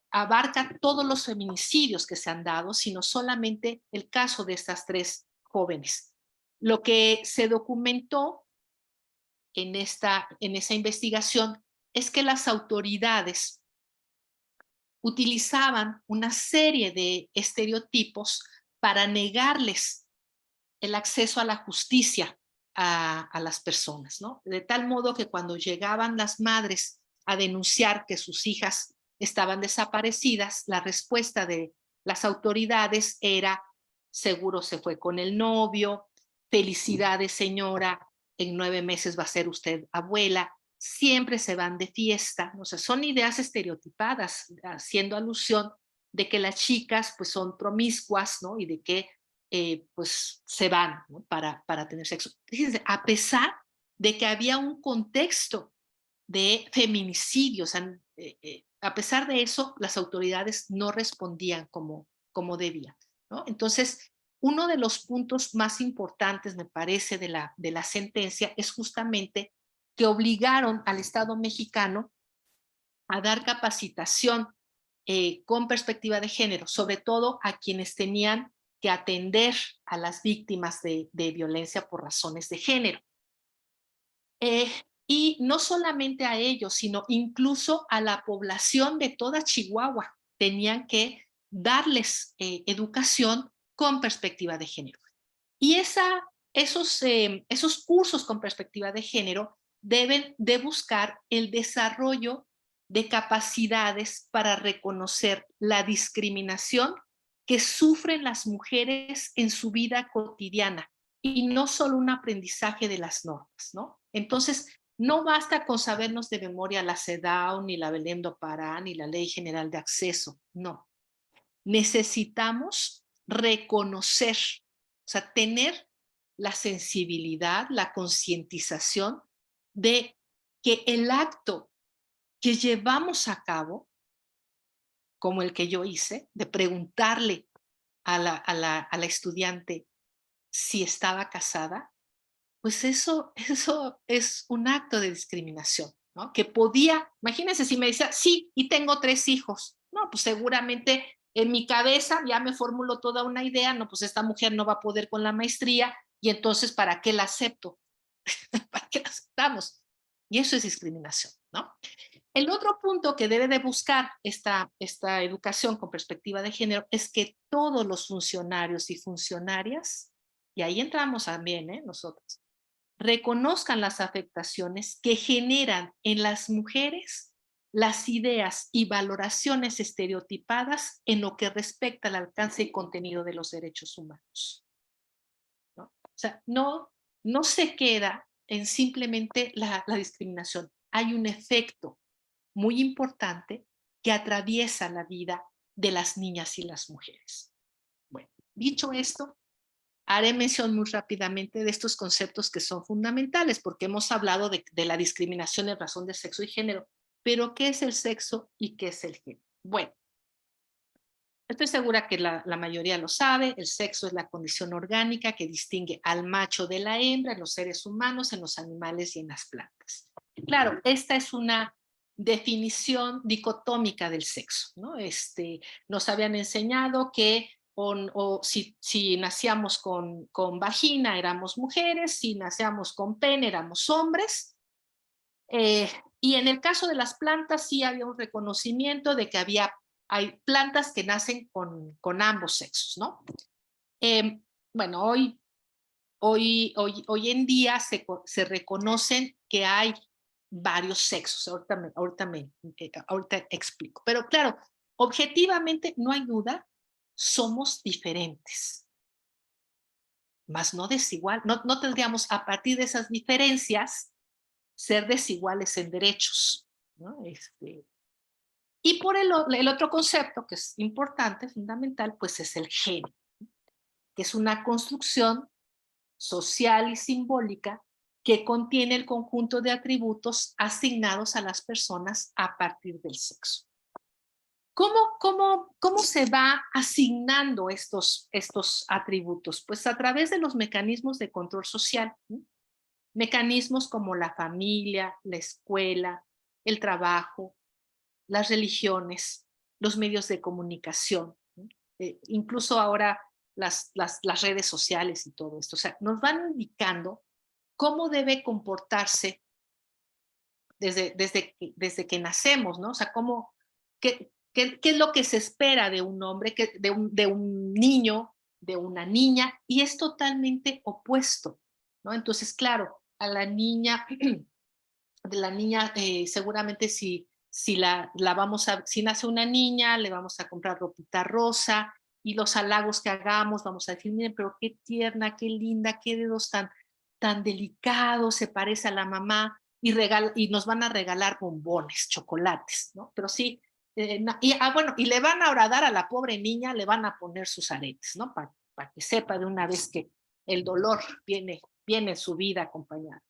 B: abarca todos los feminicidios que se han dado, sino solamente el caso de estas 3 jóvenes. Lo que se documentó en esa investigación es que las autoridades utilizaban una serie de estereotipos para negarles el acceso a la justicia a las personas, ¿no? De tal modo que cuando llegaban las madres a denunciar que sus hijas estaban desaparecidas, la respuesta de las autoridades era: seguro se fue con el novio, felicidades señora, en 9 meses va a ser usted abuela, siempre se van de fiesta. O sea, son ideas estereotipadas, haciendo alusión de que las chicas pues son promiscuas, ¿no? Y de que pues se van, ¿no? para tener sexo. Fíjense, a pesar de que había un contexto de feminicidio, o sea, a pesar de eso, las autoridades no respondían como debían, ¿no? Entonces, uno de los puntos más importantes, me parece, de la sentencia es justamente que obligaron al Estado mexicano a dar capacitación con perspectiva de género, sobre todo a quienes tenían que atender a las víctimas de violencia por razones de género. Y no solamente a ellos, sino incluso a la población de toda Chihuahua. Tenían que darles educación con perspectiva de género. Y esos cursos con perspectiva de género deben de buscar el desarrollo de capacidades para reconocer la discriminación que sufren las mujeres en su vida cotidiana y no solo un aprendizaje de las normas, ¿no? Entonces, no basta con sabernos de memoria la CEDAW, ni la Belém do Pará, ni la Ley General de Acceso, no. Necesitamos reconocer, o sea, tener la sensibilidad, la concientización de que el acto que llevamos a cabo, como el que yo hice, de preguntarle a la estudiante si estaba casada, pues eso es un acto de discriminación, ¿no? Que podía, imagínense si me decía, sí, y tengo 3 hijos. No, pues seguramente en mi cabeza ya me formulo toda una idea, no, pues esta mujer no va a poder con la maestría, y entonces, ¿para qué la acepto? ¿Para qué la aceptamos? Y eso es discriminación, ¿no? El otro punto que debe de buscar esta educación con perspectiva de género es que todos los funcionarios y funcionarias, y ahí entramos también, nosotros, reconozcan las afectaciones que generan en las mujeres las ideas y valoraciones estereotipadas en lo que respecta al alcance y contenido de los derechos humanos, ¿no? O sea, no se queda en simplemente la discriminación. Hay un efecto muy importante que atraviesa la vida de las niñas y las mujeres. Bueno, dicho esto, haré mención muy rápidamente de estos conceptos que son fundamentales, porque hemos hablado de la discriminación en razón de sexo y género, pero ¿qué es el sexo y qué es el género? Bueno, estoy segura que la mayoría lo sabe. El sexo es la condición orgánica que distingue al macho de la hembra en los seres humanos, en los animales y en las plantas. Claro, esta es una definición dicotómica del sexo, ¿no? Nos habían enseñado que si nacíamos con vagina éramos mujeres, si nacíamos con pene éramos hombres. Y en el caso de las plantas sí había un reconocimiento de que hay plantas que nacen con ambos sexos, ¿no? Bueno, hoy en día se reconocen que hay varios sexos. Ahorita explico. Pero claro, objetivamente no hay duda, somos diferentes, más no desigual. No tendríamos a partir de esas diferencias ser desiguales en derechos, ¿no? Y por el otro concepto que es importante, fundamental, pues es el género, que es una construcción social y simbólica que contiene el conjunto de atributos asignados a las personas a partir del sexo. ¿Cómo se va asignando estos atributos? Pues a través de los mecanismos de control social, ¿sí? Mecanismos como la familia, la escuela, el trabajo, las religiones, los medios de comunicación, ¿sí? Incluso ahora las redes sociales y todo esto. O sea, nos van indicando cómo debe comportarse desde que nacemos, ¿no? O sea, qué es lo que se espera de un hombre, de un niño, de una niña, y es totalmente opuesto, ¿no? Entonces, claro, a la niña, seguramente si si nace una niña, le vamos a comprar ropita rosa, y los halagos que hagamos, vamos a decir, miren, pero qué tierna, qué linda, qué dedos tan delicados, se parece a la mamá, y nos van a regalar bombones, chocolates, ¿no? Pero sí, bueno, y le van a dar a la pobre niña, le van a poner sus aretes, ¿no? Para que sepa de una vez que el dolor viene en su vida acompañado.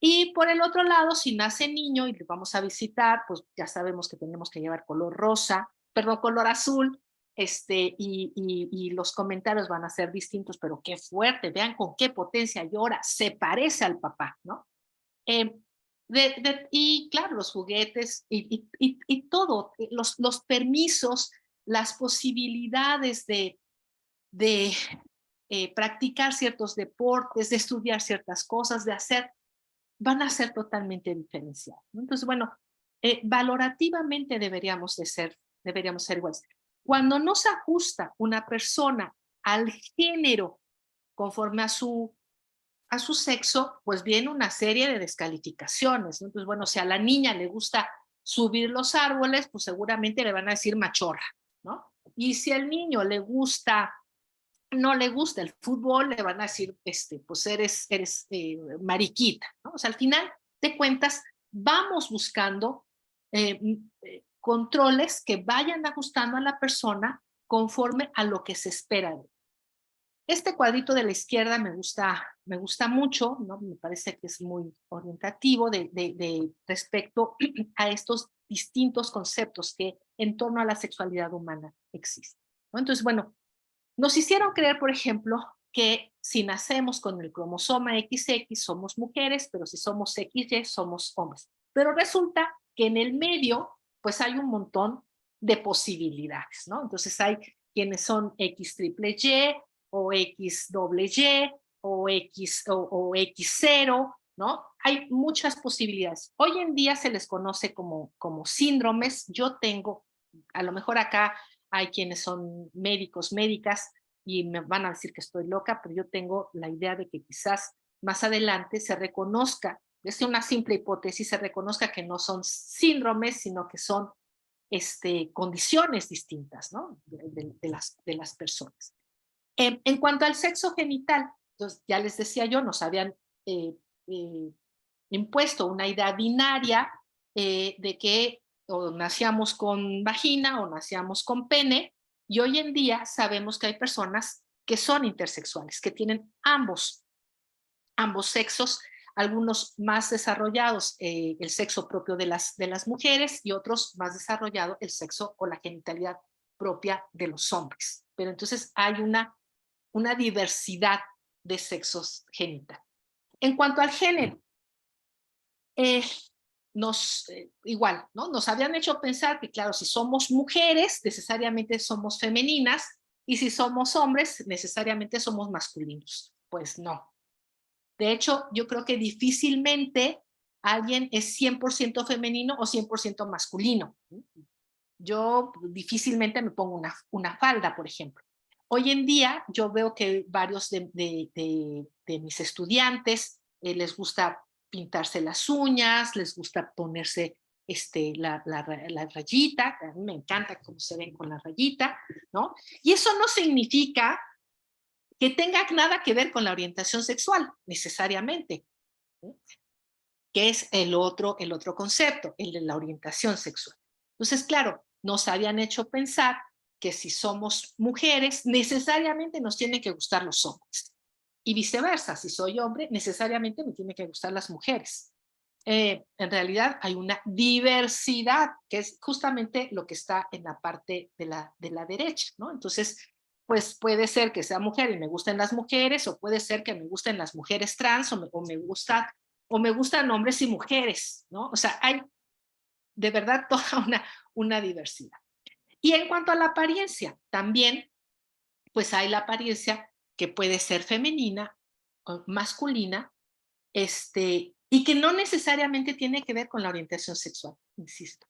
B: Y por el otro lado, si nace niño y le vamos a visitar, pues ya sabemos que tenemos que llevar color rosa, perdón, color azul, y los comentarios van a ser distintos, pero qué fuerte, vean con qué potencia llora, se parece al papá, ¿no? Eh, y claro, los juguetes y todo, los permisos, las posibilidades de practicar ciertos deportes, de estudiar ciertas cosas, de hacer, van a ser totalmente diferenciados, ¿no? Entonces, bueno, valorativamente deberíamos ser iguales. Cuando no se ajusta una persona al género conforme a su sexo, pues viene una serie de descalificaciones, ¿no? Entonces, bueno, si a la niña le gusta subir los árboles, pues seguramente le van a decir machorra, ¿no? Y si al niño no le gusta el fútbol, le van a decir, pues eres mariquita, ¿no? O sea, al final de cuentas, vamos buscando controles que vayan ajustando a la persona conforme a lo que se espera de él. Este cuadrito de la izquierda me gusta mucho, ¿no? Me parece que es muy orientativo de respecto a estos distintos conceptos que en torno a la sexualidad humana existen, ¿no? Entonces, bueno, nos hicieron creer, por ejemplo, que si nacemos con el cromosoma XX somos mujeres, pero si somos XY somos hombres. Pero resulta que en el medio, pues hay un montón de posibilidades, ¿no? Entonces hay quienes son X triple Y o X doble Y o X0, ¿no? Hay muchas posibilidades. Hoy en día se les conoce como síndromes. Yo tengo, a lo mejor acá hay quienes son médicos, médicas, y me van a decir que estoy loca, pero yo tengo la idea de que quizás más adelante se reconozca, es una simple hipótesis, se reconozca que no son síndromes, sino que son condiciones distintas, ¿no? de las personas. En cuanto al sexo genital, entonces, ya les decía yo, nos habían eh, eh, impuesto una idea binaria de que o nacíamos con vagina o nacíamos con pene, y hoy en día sabemos que hay personas que son intersexuales, que tienen ambos sexos, algunos más desarrollados el sexo propio de las mujeres y otros más desarrollado el sexo o la genitalidad propia de los hombres. Pero entonces hay una diversidad de sexos genitales. En cuanto al género, igual, ¿no? Nos habían hecho pensar que, claro, si somos mujeres, necesariamente somos femeninas, y si somos hombres, necesariamente somos masculinos. Pues no. De hecho, yo creo que difícilmente alguien es 100% femenino o 100% masculino. Yo difícilmente me pongo una falda, por ejemplo. Hoy en día yo veo que varios de mis estudiantes les gusta pintarse las uñas, les gusta ponerse la rayita, a mí me encanta cómo se ven con la rayita, ¿no? Y eso no significa que tenga nada que ver con la orientación sexual, necesariamente, ¿no? Que es el otro concepto, el de la orientación sexual. Entonces, claro, nos habían hecho pensar que si somos mujeres, necesariamente nos tienen que gustar los hombres. Y viceversa, si soy hombre, necesariamente me tienen que gustar las mujeres. En realidad hay una diversidad, que es justamente lo que está en la parte de la derecha, ¿no? Entonces, pues puede ser que sea mujer y me gusten las mujeres, o puede ser que me gusten las mujeres trans, o me gustan hombres y mujeres, ¿no? O sea, hay de verdad toda una diversidad. Y en cuanto a la apariencia, también, pues hay la apariencia que puede ser femenina o masculina, y que no necesariamente tiene que ver con la orientación sexual, insisto.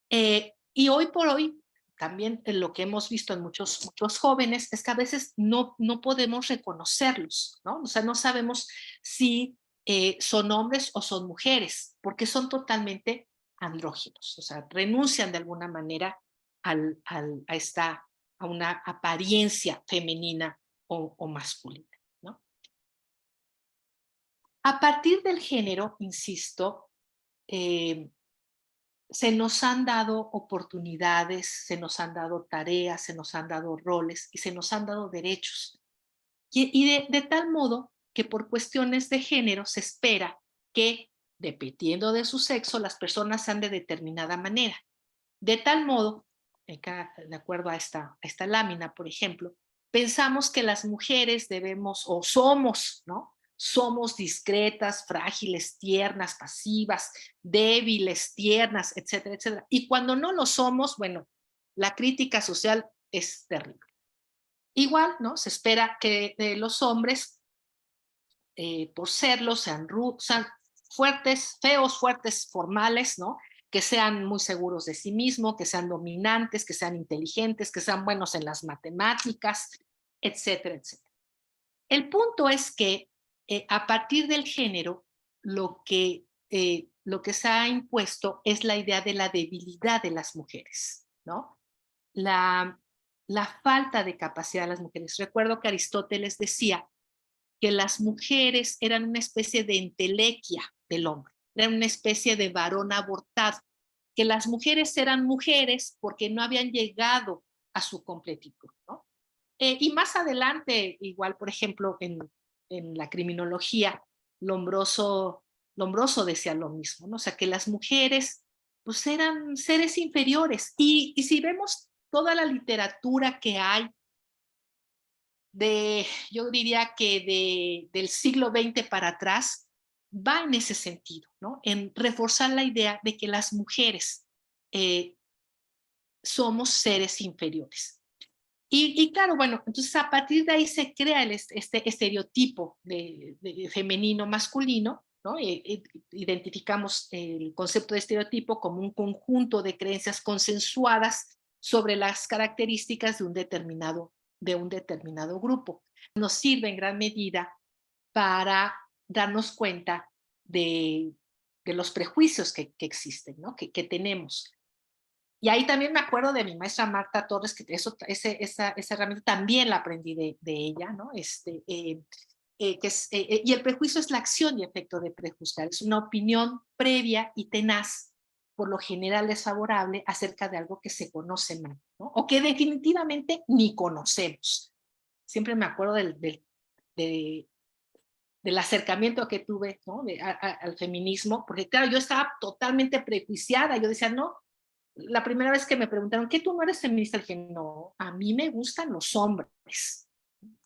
B: Y hoy por hoy, también lo que hemos visto en muchos jóvenes es que a veces no podemos reconocerlos, ¿no? O sea, no sabemos si son hombres o son mujeres, porque son totalmente andróginos, o sea, renuncian de alguna manera a una apariencia femenina o masculina, ¿no? A partir del género, insisto, se nos han dado oportunidades, se nos han dado tareas, se nos han dado roles y se nos han dado derechos. Y de tal modo que por cuestiones de género se espera que, dependiendo de su sexo, las personas sean de determinada manera. De tal modo, acá, de acuerdo a esta lámina, por ejemplo, pensamos que las mujeres debemos, o somos, ¿no? Somos discretas, frágiles, tiernas, pasivas, débiles, tiernas, etcétera, etcétera. Y cuando no lo somos, bueno, la crítica social es terrible. Igual, ¿no? Se espera que de los hombres, por serlo, sean fuertes, feos, fuertes, formales, ¿no? Que sean muy seguros de sí mismos, que sean dominantes, que sean inteligentes, que sean buenos en las matemáticas, etcétera, etcétera. El punto es que a partir del género, lo que se ha impuesto es la idea de la debilidad de las mujeres, ¿no? La, la falta de capacidad de las mujeres. Recuerdo que Aristóteles decía que las mujeres eran una especie de entelequia del hombre, eran una especie de varón abortado, que las mujeres eran mujeres porque no habían llegado a su completitud, ¿no? Y más adelante, igual, por ejemplo, en la criminología, Lombroso decía lo mismo, ¿no? O sea, que las mujeres pues eran seres inferiores. Y si vemos toda la literatura que hay yo diría que del siglo XX para atrás, va en ese sentido, ¿no? En reforzar la idea de que las mujeres somos seres inferiores. Y claro, bueno, entonces a partir de ahí se crea este estereotipo de femenino masculino, ¿no? Identificamos el concepto de estereotipo como un conjunto de creencias consensuadas sobre las características de un determinado grupo. Nos sirve en gran medida para darnos cuenta de los prejuicios que existen, ¿no? que tenemos. Y ahí también me acuerdo de mi maestra Marta Torres, que esa herramienta también la aprendí de ella, ¿no? Y el prejuicio es la acción y efecto de prejuzgar. Es una opinión previa y tenaz, por lo general desfavorable, acerca de algo que se conoce mal, ¿no? O que definitivamente ni conocemos. Siempre me acuerdo del acercamiento que tuve, ¿no? Al feminismo, porque claro, yo estaba totalmente prejuiciada. Yo decía, no, la primera vez que me preguntaron, ¿qué tú no eres feminista? Dije, no, a mí me gustan los hombres.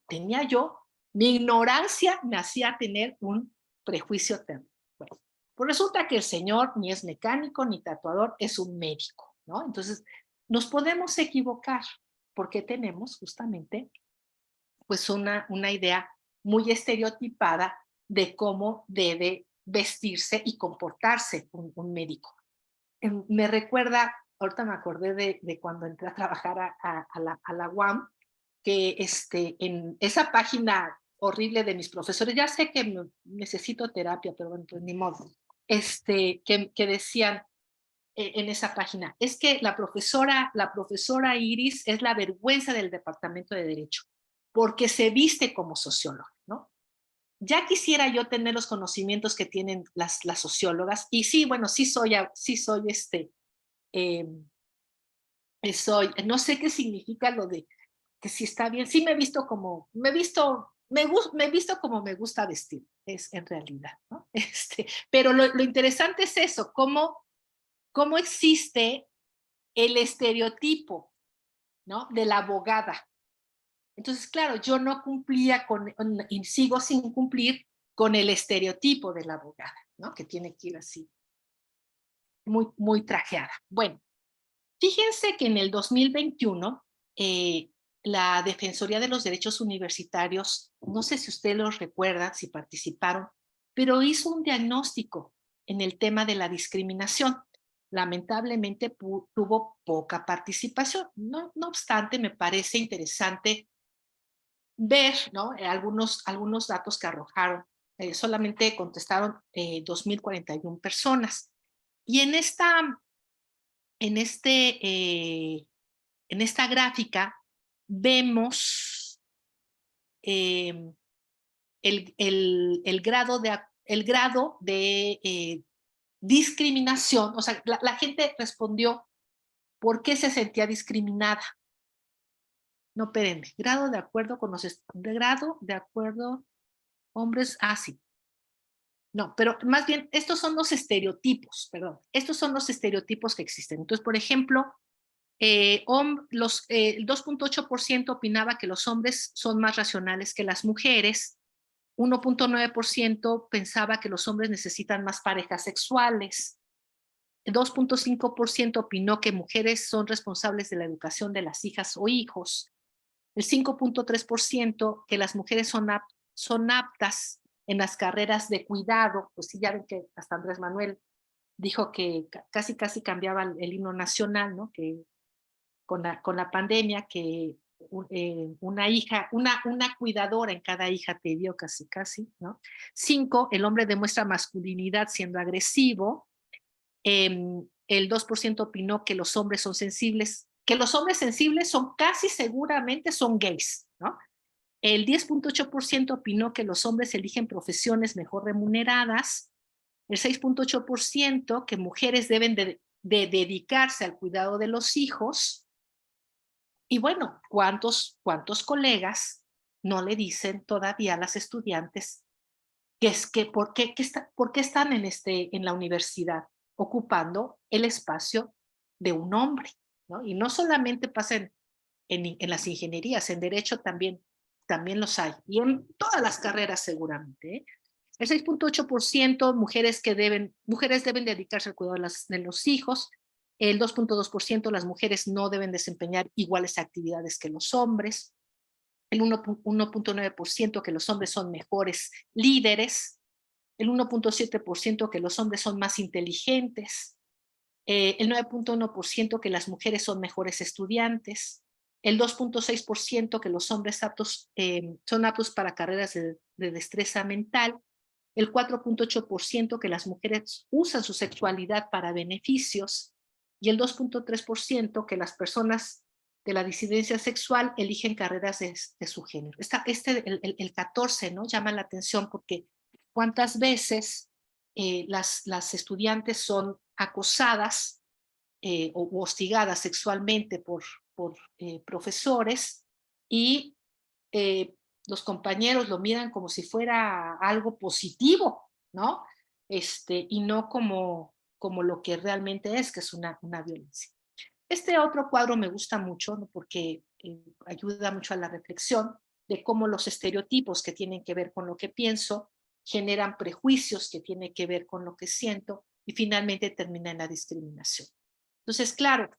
B: Tenía yo, mi ignorancia me hacía tener un prejuicio terrible. Bueno, pues resulta que el señor ni es mecánico ni tatuador, es un médico, ¿no? Entonces, nos podemos equivocar porque tenemos justamente pues una idea muy estereotipada de cómo debe vestirse y comportarse un médico. Me recuerda, ahorita me acordé de cuando entré a trabajar a la UAM, que en esa página horrible de mis profesores, ya sé que necesito terapia, pero bueno, pues ni modo, que decían en esa página, es que la profesora Iris es la vergüenza del Departamento de Derecho, porque se viste como socióloga, ¿no? Ya quisiera yo tener los conocimientos que tienen las sociólogas, y sí, bueno, sí soy eh, no sé qué significa lo de que si está bien, sí me he visto como, me he visto como me gusta vestir, es en realidad, ¿no? Pero lo interesante es eso, cómo existe el estereotipo, ¿no? De la abogada. Entonces, claro, yo no cumplía y sigo sin cumplir con el estereotipo de la abogada, ¿no? Que tiene que ir así, muy, muy trajeada. Bueno, fíjense que en el 2021, la Defensoría de los Derechos Universitarios, no sé si ustedes los recuerdan, si participaron, pero hizo un diagnóstico en el tema de la discriminación. Lamentablemente tuvo poca participación. No obstante, me parece interesante ver, ¿no? algunos datos que arrojaron. Solamente contestaron 2.041 personas. Y en esta gráfica vemos el grado de discriminación. O sea, la gente respondió por qué se sentía discriminada. No, espérenme, grado de acuerdo con grado de acuerdo, hombres, sí. No, pero más bien, estos son los estereotipos, perdón, estos son los estereotipos que existen. Entonces, por ejemplo, el 2.8% opinaba que los hombres son más racionales que las mujeres, 1.9% pensaba que los hombres necesitan más parejas sexuales, 2.5% opinó que mujeres son responsables de la educación de las hijas o hijos, el 5.3% que las mujeres son aptas en las carreras de cuidado. Pues sí, ya ven que hasta Andrés Manuel dijo que casi cambiaba el himno nacional, ¿no? Que con la pandemia, que una cuidadora en cada hija te dio casi, ¿no? 5, el hombre demuestra masculinidad siendo agresivo. El 2% opinó que los hombres son sensibles, que los hombres sensibles son casi seguramente son gays, ¿no? El 10.8% opinó que los hombres eligen profesiones mejor remuneradas. El 6.8% que mujeres deben de dedicarse al cuidado de los hijos. Y bueno, ¿cuántos colegas no le dicen todavía a las estudiantes por qué están en la universidad ocupando el espacio de un hombre, ¿no? Y no solamente pasa en las ingenierías, en derecho también los hay, y en todas las carreras seguramente, ¿eh? El 6.8% mujeres deben dedicarse al cuidado de los hijos, el 2.2% las mujeres no deben desempeñar iguales actividades que los hombres, el 1.9% que los hombres son mejores líderes, el 1.7% que los hombres son más inteligentes, el 9.1% que las mujeres son mejores estudiantes, el 2.6% que los hombres son aptos para carreras de destreza mental, el 4.8% que las mujeres usan su sexualidad para beneficios y el 2.3% que las personas de la disidencia sexual eligen carreras de su género. El 14, ¿no? Llama la atención porque cuántas veces las estudiantes son acosadas o hostigadas sexualmente por profesores y los compañeros lo miran como si fuera algo positivo, ¿no? Y no como lo que realmente es, que es una violencia. Este otro cuadro me gusta mucho, ¿no? Porque ayuda mucho a la reflexión de cómo los estereotipos que tienen que ver con lo que pienso generan prejuicios que tienen que ver con lo que siento y finalmente termina en la discriminación. Entonces, claro,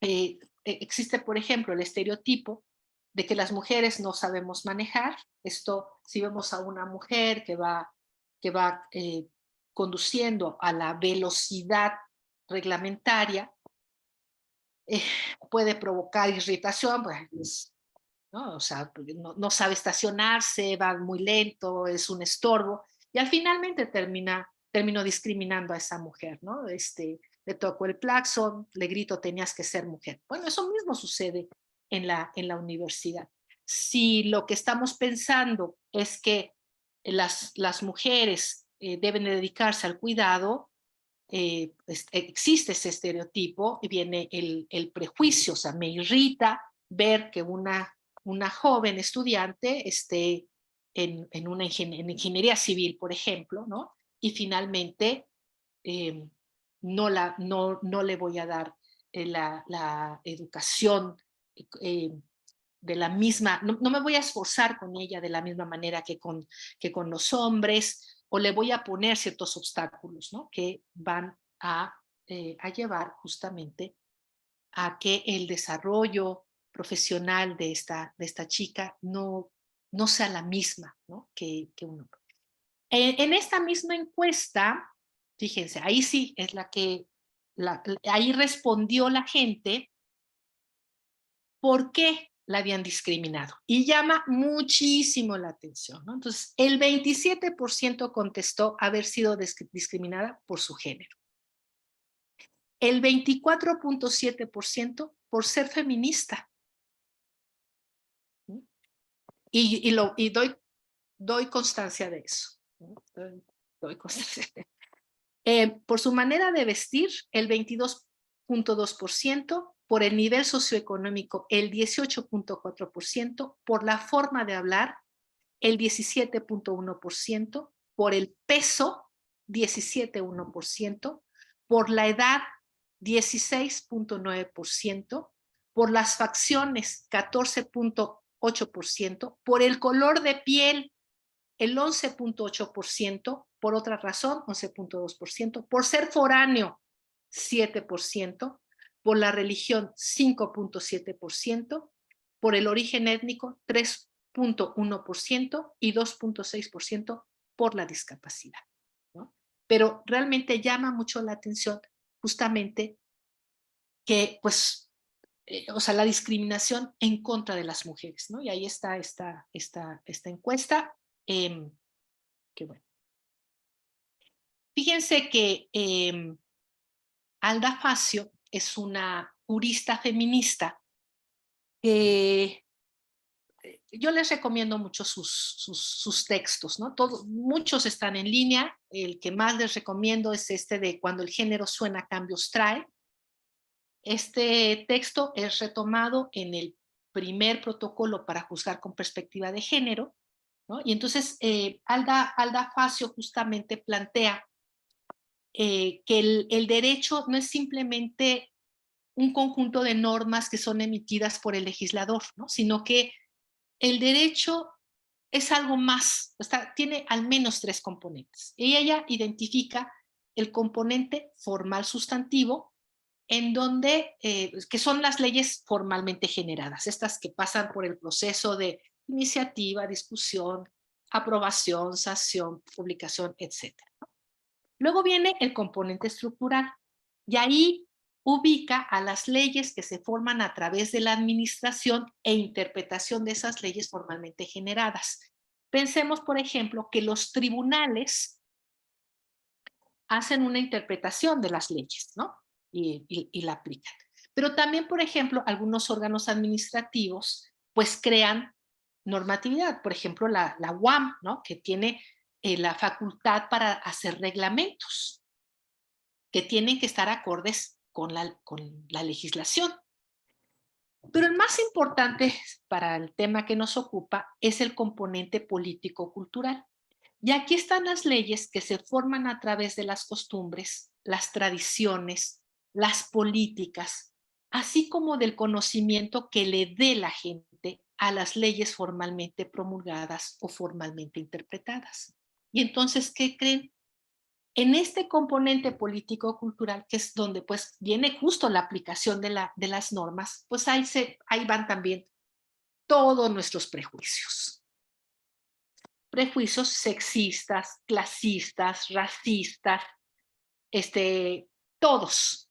B: existe, por ejemplo, el estereotipo de que las mujeres no sabemos manejar. Esto, si vemos a una mujer que va conduciendo a la velocidad reglamentaria, puede provocar irritación, pues, ¿no? O sea, no sabe estacionarse, va muy lento, es un estorbo, y al finalmente termino discriminando a esa mujer, ¿no? Le toco el claxon, le grito, tenías que ser mujer. Bueno, eso mismo sucede en la universidad. Si lo que estamos pensando es que las mujeres deben de dedicarse al cuidado, existe ese estereotipo y viene el prejuicio. O sea, me irrita ver que una joven estudiante esté en ingeniería civil, por ejemplo, ¿no? Y finalmente no le voy a dar la educación de la misma, no me voy a esforzar con ella de la misma manera que con los hombres, o le voy a poner ciertos obstáculos, ¿no? Que van a llevar justamente a que el desarrollo profesional de esta chica no sea la misma, ¿no? que uno. En esta misma encuesta, fíjense, ahí sí es ahí respondió la gente por qué la habían discriminado. Y llama muchísimo la atención, ¿no? Entonces, el 27% contestó haber sido discriminada por su género. el 24.7% por ser feminista. Y doy constancia de eso. Doy constancia. Por su manera de vestir, el 22.2%, por el nivel socioeconómico, el 18.4%, por la forma de hablar, el 17.1%, por el peso, 17.1%, por la edad, 16.9%, por las facciones, 14.8%, por el color de piel, el 11.8%, por otra razón, 11.2%, por ser foráneo, 7%, por la religión, 5.7%, por el origen étnico, 3.1% y 2.6% por la discapacidad, ¿no? Pero realmente llama mucho la atención justamente que, pues, o sea, la discriminación en contra de las mujeres, ¿no? Y ahí está esta encuesta. Qué bueno. Fíjense que Alda Facio es una jurista feminista que yo les recomiendo mucho sus textos, ¿no? Muchos están en línea. El que más les recomiendo es este de Cuando el género suena, cambios trae. Este texto es retomado en el primer protocolo para juzgar con perspectiva de género, ¿no? Y entonces Alda Facio justamente plantea que el derecho no es simplemente un conjunto de normas que son emitidas por el legislador, ¿no? Sino que el derecho es algo más, tiene al menos 3 componentes. Y ella identifica el componente formal sustantivo, en donde, que son las leyes formalmente generadas, estas que pasan por el proceso de iniciativa, discusión, aprobación, sanción, publicación, etc. Luego viene el componente estructural, y ahí ubica a las leyes que se forman a través de la administración e interpretación de esas leyes formalmente generadas. Pensemos, por ejemplo, que los tribunales hacen una interpretación de las leyes, ¿no? Y la aplican. Pero también, por ejemplo, algunos órganos administrativos pues crean normatividad. Por ejemplo, la UAM, ¿no? Que tiene la facultad para hacer reglamentos que tienen que estar acordes con la legislación. Pero el más importante para el tema que nos ocupa es el componente político-cultural. Y aquí están las leyes que se forman a través de las costumbres, las tradiciones, las políticas, así como del conocimiento que le dé la gente a las leyes formalmente promulgadas o formalmente interpretadas. Y entonces, ¿qué creen? En este componente político-cultural, que es donde pues viene justo la aplicación de las normas, pues ahí van también todos nuestros prejuicios. Prejuicios sexistas, clasistas, racistas, todos.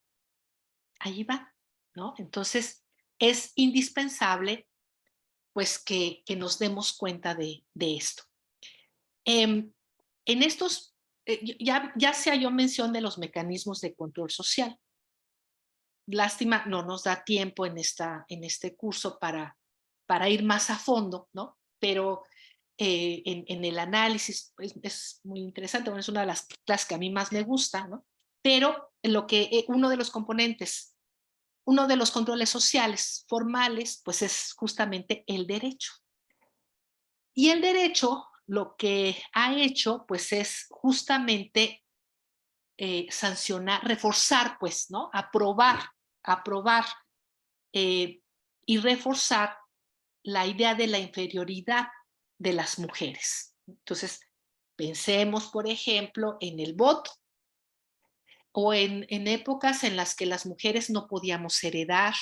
B: Ahí van, ¿no? Entonces, es indispensable pues que nos demos cuenta de esto. En estos, ya se halló mención de los mecanismos de control social. Lástima, no nos da tiempo en este curso para ir más a fondo, ¿no? Pero en el análisis es muy interesante, bueno, es una de las clases que a mí más me gusta, ¿no? Pero uno de los componentes, uno de los controles sociales formales, pues es justamente el derecho. Y el derecho lo que ha hecho, pues es justamente sancionar, reforzar, pues, ¿no? Aprobar y reforzar la idea de la inferioridad de las mujeres. Entonces, pensemos, por ejemplo, en el voto o en épocas en las que las mujeres no podíamos heredar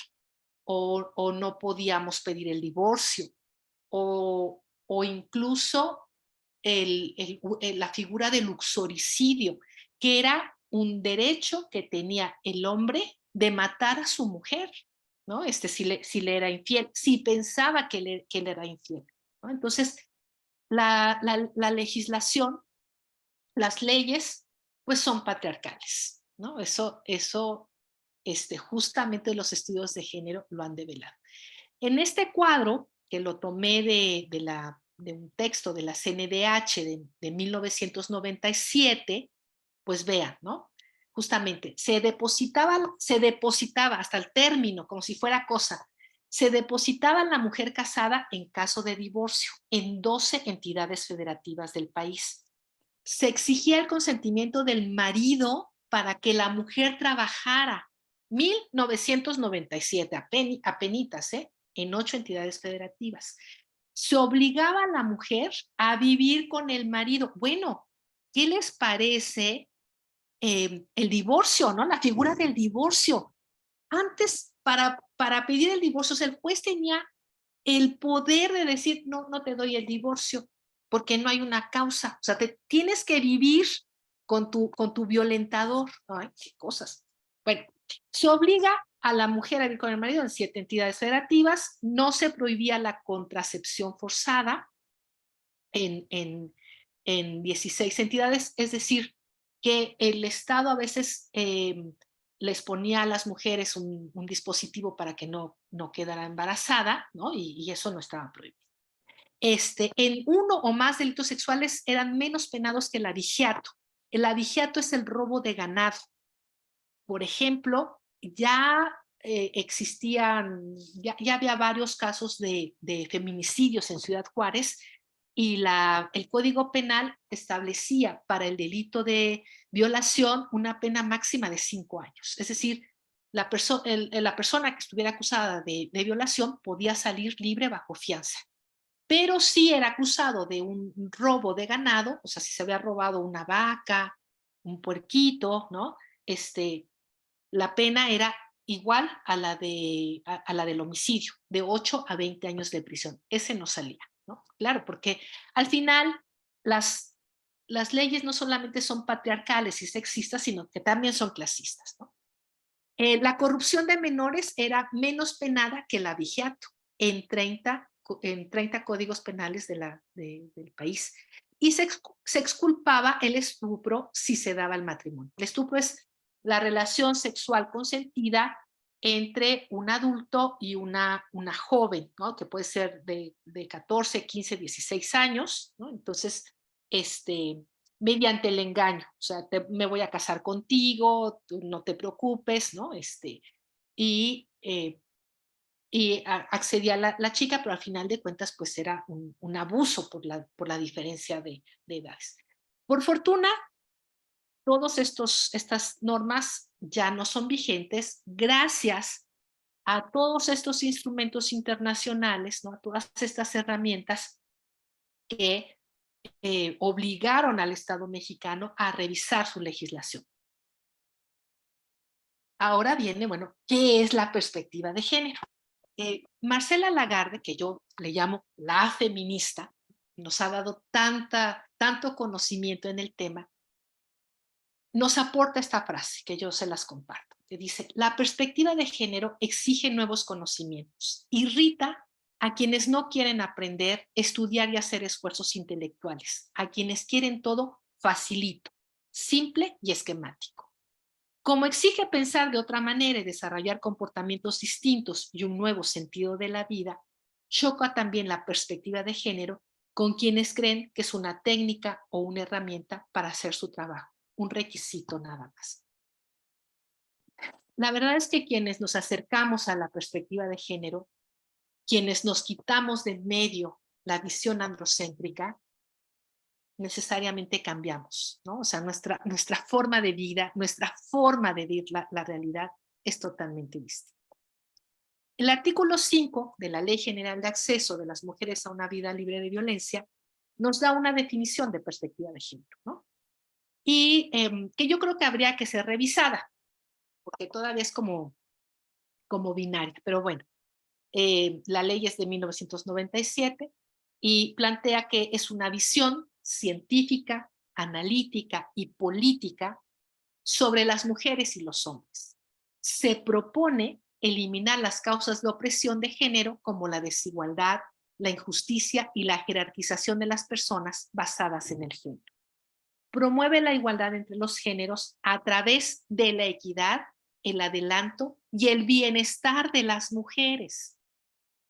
B: o no podíamos pedir el divorcio o incluso la figura del uxoricidio, que era un derecho que tenía el hombre de matar a su mujer, ¿no? Si le era infiel, si pensaba que él era infiel, ¿no? Entonces, la legislación, las leyes, pues son patriarcales, ¿no? Eso justamente los estudios de género lo han develado. En este cuadro, que lo tomé de un texto de la CNDH de 1997, pues vean, ¿no? Justamente, se depositaba hasta el término, como si fuera cosa, se depositaba la mujer casada en caso de divorcio en 12 entidades federativas del país. Se exigía el consentimiento del marido para que la mujer trabajara. 1997, apenitas, en 8 entidades federativas. Se obligaba a la mujer a vivir con el marido. Bueno, ¿qué les parece el divorcio, ¿no? La figura del divorcio. Antes, para pedir el divorcio, o sea, el juez tenía el poder de decir, no, no te doy el divorcio, porque no hay una causa. O sea, tienes que vivir con tu violentador. Ay, qué cosas. Bueno, se obliga a la mujer a vivir con el marido en 7 entidades federativas, no se prohibía la contracepción forzada en 16 entidades, es decir, que el Estado a veces les ponía a las mujeres un dispositivo para que no quedara embarazada, ¿no? Y eso no estaba prohibido. En uno o más delitos sexuales eran menos penados que el abigeato. El abigeato es el robo de ganado. Por ejemplo, ya existían, ya había varios casos de feminicidios en Ciudad Juárez y el Código Penal establecía para el delito de violación una pena máxima de 5 años. Es decir, la persona que estuviera acusada de violación podía salir libre bajo fianza. Pero si era acusado de un robo de ganado, o sea, si se había robado una vaca, un puerquito, ¿no? La pena era igual a la del homicidio, de 8 a 20 años de prisión. Ese no salía, ¿no? Claro, porque al final las leyes no solamente son patriarcales y sexistas, sino que también son clasistas, ¿no? La corrupción de menores era menos penada que el abigeato en 30 códigos penales del país. Y se exculpaba el estupro si se daba el matrimonio. El estupro es la relación sexual consentida entre un adulto y una joven, ¿no? Que puede ser de 14, 15, 16 años, ¿no? Entonces, mediante el engaño, o sea, me voy a casar contigo, tú no te preocupes, ¿no? Y, accedía la chica, pero al final de cuentas, pues era un abuso por la diferencia de edades. Por fortuna, todas estas normas ya no son vigentes gracias a todos estos instrumentos internacionales, ¿no? A todas estas herramientas que obligaron al Estado mexicano a revisar su legislación. Ahora viene, bueno, ¿qué es la perspectiva de género? Marcela Lagarde, que yo le llamo la feminista, nos ha dado tanto conocimiento en el tema, nos aporta esta frase que yo se las comparto, que dice, la perspectiva de género exige nuevos conocimientos, irrita a quienes no quieren aprender, estudiar y hacer esfuerzos intelectuales, a quienes quieren todo facilito, simple y esquemático. Como exige pensar de otra manera y desarrollar comportamientos distintos y un nuevo sentido de la vida, choca también la perspectiva de género con quienes creen que es una técnica o una herramienta para hacer su trabajo, un requisito nada más. La verdad es que quienes nos acercamos a la perspectiva de género, quienes nos quitamos de en medio la visión androcéntrica, necesariamente cambiamos, ¿no? O sea, nuestra forma de vida, nuestra forma de ver la realidad es totalmente distinta. El artículo 5 de la Ley General de Acceso de las Mujeres a una Vida Libre de Violencia nos da una definición de perspectiva de género, ¿no? Y que yo creo que habría que ser revisada, porque todavía es como binaria, pero bueno, la ley es de 1997 y plantea que es una visión científica, analítica y política sobre las mujeres y los hombres. Se propone eliminar las causas de opresión de género como la desigualdad, la injusticia y la jerarquización de las personas basadas en el género. Promueve la igualdad entre los géneros a través de la equidad el adelanto y el bienestar de las mujeres.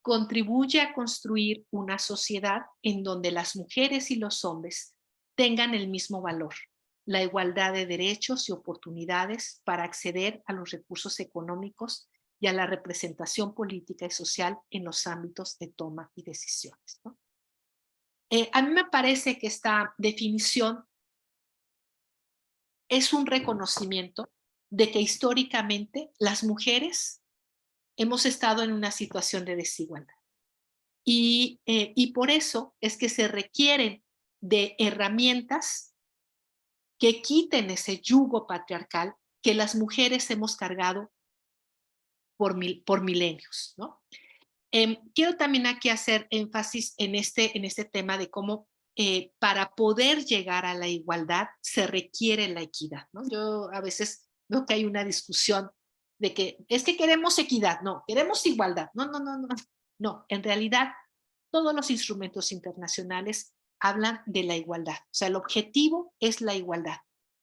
B: Contribuye a construir una sociedad en donde las mujeres y los hombres tengan el mismo valor, la igualdad de derechos y oportunidades para acceder a los recursos económicos y a la representación política y social en los ámbitos de toma y decisiones, ¿no? A mí me parece que esta definición es un reconocimiento de que históricamente las mujeres hemos estado en una situación de desigualdad. Y por eso es que se requieren de herramientas que quiten ese yugo patriarcal que las mujeres hemos cargado por milenios, ¿no? Quiero también aquí hacer énfasis en este tema de cómo para poder llegar a la igualdad se requiere la equidad, ¿no? Yo a veces veo que hay una discusión de que es que queremos equidad, no, queremos igualdad. No, no, no, no. No, en realidad todos los instrumentos internacionales hablan de la igualdad. O sea, el objetivo es la igualdad.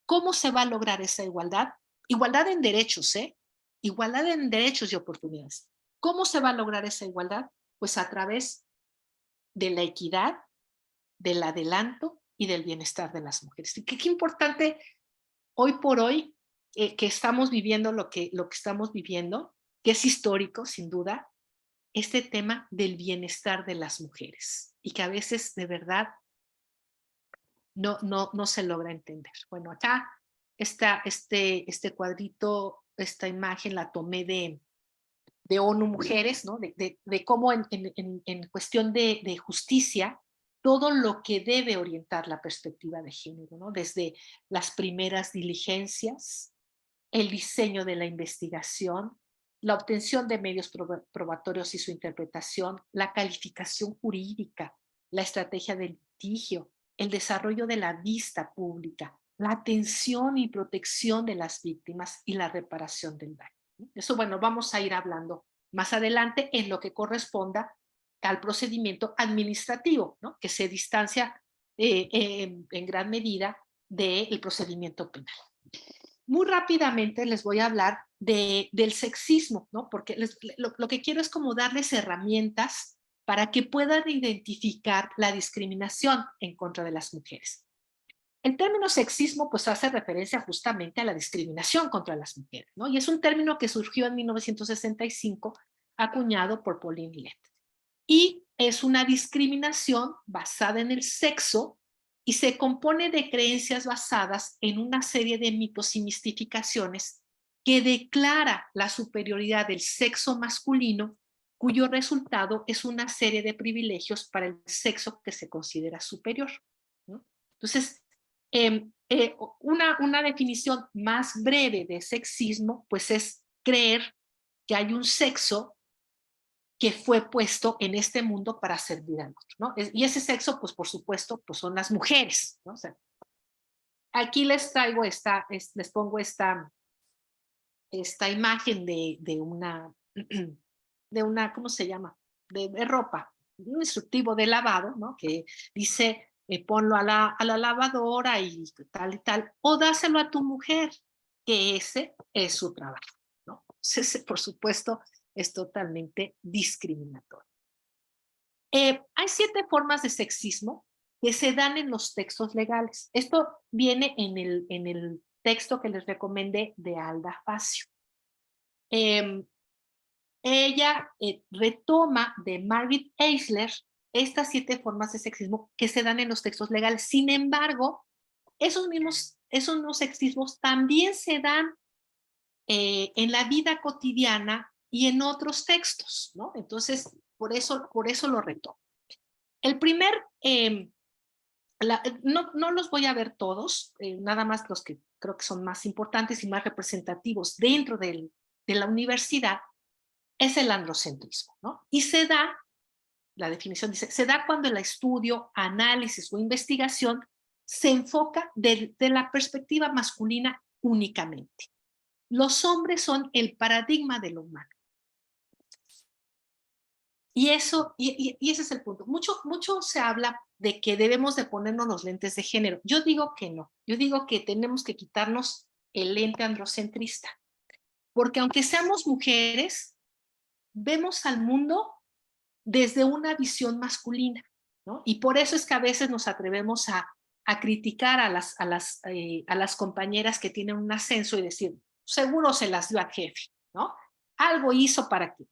B: ¿Cómo se va a lograr esa igualdad? Igualdad en derechos, ¿eh? Igualdad en derechos y oportunidades. ¿Cómo se va a lograr esa igualdad? Pues a través de la equidad, del adelanto y del bienestar de las mujeres. Y qué importante hoy por hoy que estamos viviendo lo que estamos viviendo, que es histórico, sin duda, este tema del bienestar de las mujeres y que a veces de verdad no se logra entender. Bueno, acá está este cuadrito, esta imagen la tomé de ONU Mujeres, ¿no? De cómo en cuestión de justicia, todo lo que debe orientar la perspectiva de género, ¿no? Desde las primeras diligencias, el diseño de la investigación, la obtención de medios probatorios y su interpretación, la calificación jurídica, la estrategia del litigio, el desarrollo de la vista pública, la atención y protección de las víctimas y la reparación del daño. Eso, bueno, vamos a ir hablando más adelante en lo que corresponda al procedimiento administrativo, ¿no? Que se distancia en gran medida del procedimiento penal. Muy rápidamente les voy a hablar del sexismo, ¿no? Porque lo que quiero es como darles herramientas para que puedan identificar la discriminación en contra de las mujeres. El término sexismo pues hace referencia justamente a la discriminación contra las mujeres, ¿no? Y es un término que surgió en 1965, acuñado por Pauline Lett. Y es una discriminación basada en el sexo y se compone de creencias basadas en una serie de mitos y mistificaciones que declara la superioridad del sexo masculino, cuyo resultado es una serie de privilegios para el sexo que se considera superior, ¿no? Entonces, una definición más breve de sexismo, pues es creer que hay un sexo que fue puesto en este mundo para servir al otro, ¿no? Y ese sexo, pues por supuesto, pues son las mujeres, ¿no? O sea, aquí les traigo les pongo esta imagen de una, ¿cómo se llama? De ropa, un instructivo de lavado, ¿no? Que dice, ponlo a la lavadora y tal, o dáselo a tu mujer, que ese es su trabajo, ¿no? Entonces, por supuesto, es totalmente discriminatorio. Hay 7 formas de sexismo que se dan en los textos legales. Esto viene en el texto que les recomendé de Alda Facio. Ella retoma de Margaret Eisler estas 7 formas de sexismo que se dan en los textos legales. Sin embargo, esos mismos sexismos también se dan en la vida cotidiana y en otros textos, ¿no? Entonces, por eso lo retomo. El primer, no los voy a ver todos, nada más los que creo que son más importantes y más representativos dentro de la universidad, es el androcentrismo, ¿no? Y se da, la definición dice, se da cuando el estudio, análisis o investigación se enfoca de la perspectiva masculina únicamente. Los hombres son el paradigma de lo humano. Y ese es el punto. Mucho se habla de que debemos de ponernos los lentes de género. Yo digo que no. Yo digo que tenemos que quitarnos el lente androcentrista. porque aunque seamos mujeres, vemos al mundo desde una visión masculina, ¿no? Y por eso es que a veces nos atrevemos a criticar a las compañeras que tienen un ascenso y decir, seguro se las dio al jefe, ¿no? Algo hizo para que...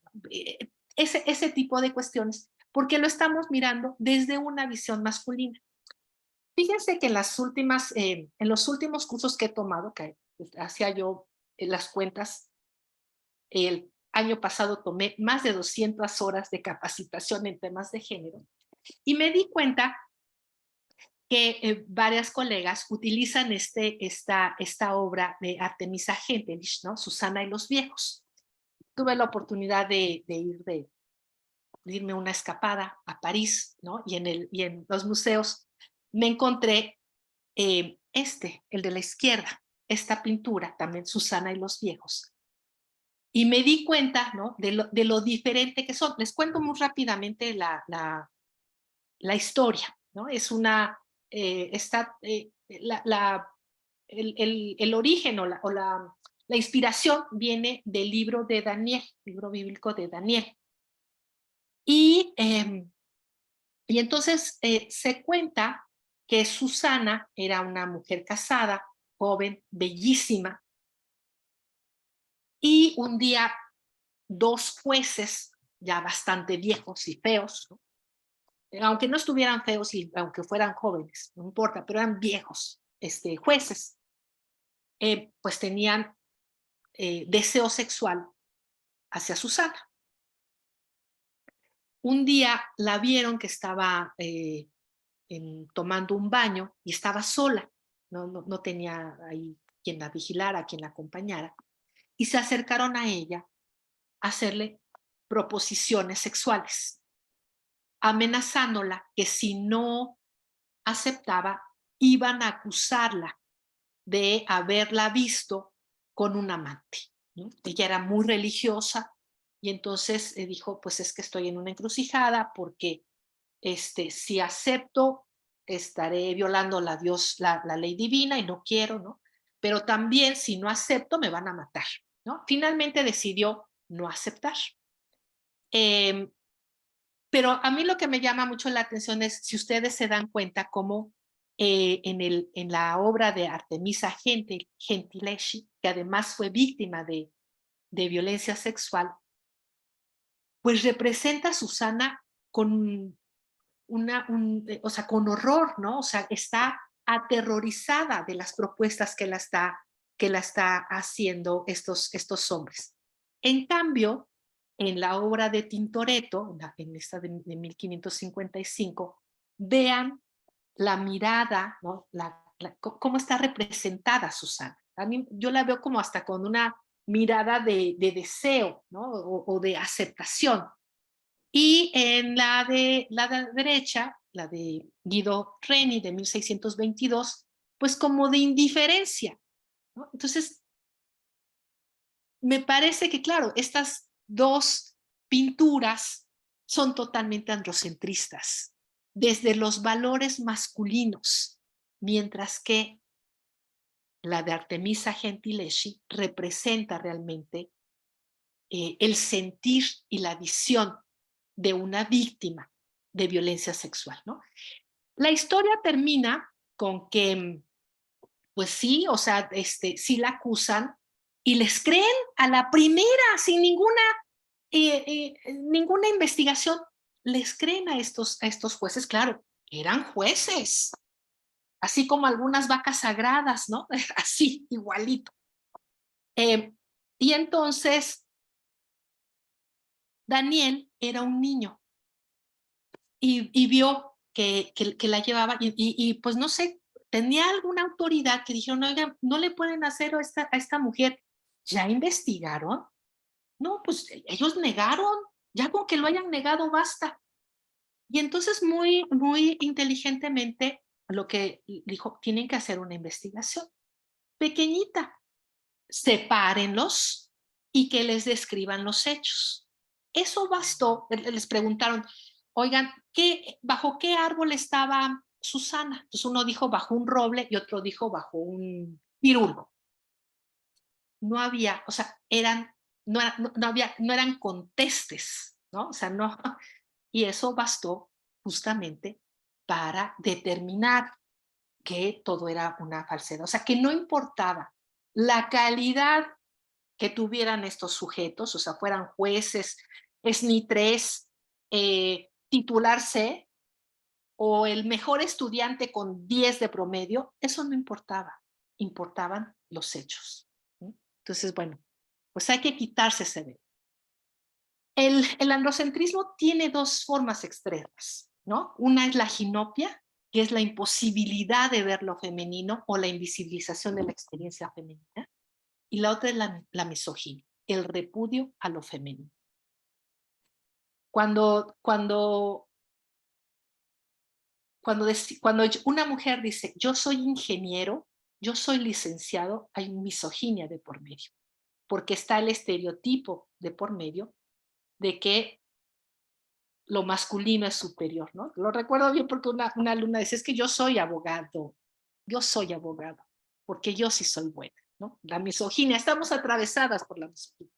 B: ese tipo de cuestiones, porque lo estamos mirando desde una visión masculina. Fíjense que en los últimos cursos que he tomado, que hacía yo las cuentas, el año pasado tomé más de 200 horas de capacitación en temas de género y me di cuenta que varias colegas utilizan esta obra de Artemisa Gentilech, ¿no? Susana y los viejos. Tuve la oportunidad de irme una escapada a París, ¿no? Y en los museos me encontré el de la izquierda, esta pintura, también Susana y los viejos. Y me di cuenta, ¿no? de lo diferente que son. Les cuento muy rápidamente la historia, ¿no? Es una, el origen la inspiración viene del libro de Daniel, libro bíblico de Daniel. Y, y entonces se cuenta que Susana era una mujer casada, joven, bellísima, y un día dos jueces ya bastante viejos y feos, ¿no? Aunque no estuvieran feos y aunque fueran jóvenes, no importa, pero eran viejos jueces, pues tenían deseo sexual hacia Susana. Un día la vieron que estaba tomando un baño y estaba sola, no tenía ahí quien la vigilara, quien la acompañara, y se acercaron a ella a hacerle proposiciones sexuales, amenazándola que si no aceptaba, iban a acusarla de haberla visto con un amante, ¿no? Ella era muy religiosa y entonces dijo, pues es que estoy en una encrucijada porque si acepto estaré violando la ley divina y no quiero, ¿no? Pero también si no acepto me van a matar, ¿no? Finalmente decidió no aceptar. Pero a mí lo que me llama mucho la atención es si ustedes se dan cuenta cómo en la obra de Artemisa Gentileschi, que además fue víctima de violencia sexual, pues representa a Susana con o sea, con horror, ¿no? O sea, está aterrorizada de las propuestas que la está haciendo estos hombres. En cambio, en la obra de Tintoretto, en esta de 1555, vean la mirada, ¿no? Cómo está representada Susana. A mí, yo la veo como hasta con una mirada de deseo, ¿no? O de aceptación. Y en la derecha, la de Guido Reni de 1622, pues como de indiferencia, ¿no? Entonces, me parece que, claro, estas dos pinturas son totalmente androcentristas, desde los valores masculinos, mientras que la de Artemisa Gentileschi representa realmente el sentir y la visión de una víctima de violencia sexual, ¿no? La historia termina con que, pues sí, o sea, sí la acusan y les creen a la primera, sin ninguna investigación, les creen a estos jueces, claro, eran jueces, así como algunas vacas sagradas, ¿no? Así, igualito. Y entonces, Daniel era un niño y vio que la llevaba y pues no sé, tenía alguna autoridad que dijeron, oigan, no le pueden hacer a esta mujer. ¿Ya investigaron? No, pues ellos negaron, ya con que lo hayan negado basta. Y entonces muy inteligentemente lo que dijo, tienen que hacer una investigación pequeñita, sepárenlos y que les describan los hechos. Eso bastó. Les preguntaron, oigan, ¿bajo qué árbol estaba Susana? Entonces uno dijo bajo un roble y otro dijo bajo un pirulo. no había, o sea, no eran contestes, ¿no? O sea, no, y eso bastó justamente para determinar que todo era una falsedad. O sea, que no importaba la calidad que tuvieran estos sujetos, o sea, fueran jueces, SNI 3, titular C, o el mejor estudiante con 10 de promedio, eso no importaba, importaban los hechos, ¿no? Entonces, bueno, pues hay que quitarse ese velo. El androcentrismo tiene dos formas extremas, ¿no? Una es la ginopia, que es la imposibilidad de ver lo femenino o la invisibilización de la experiencia femenina, y la otra es la misoginia, el repudio a lo femenino. Cuando una mujer dice, yo soy ingeniero, yo soy licenciado, hay misoginia de por medio, porque está el estereotipo de por medio de que lo masculino es superior, ¿no? Lo recuerdo bien porque una alumna decía, es que yo soy abogado, porque yo sí soy buena, ¿no? La misoginia, estamos atravesadas por la misoginia.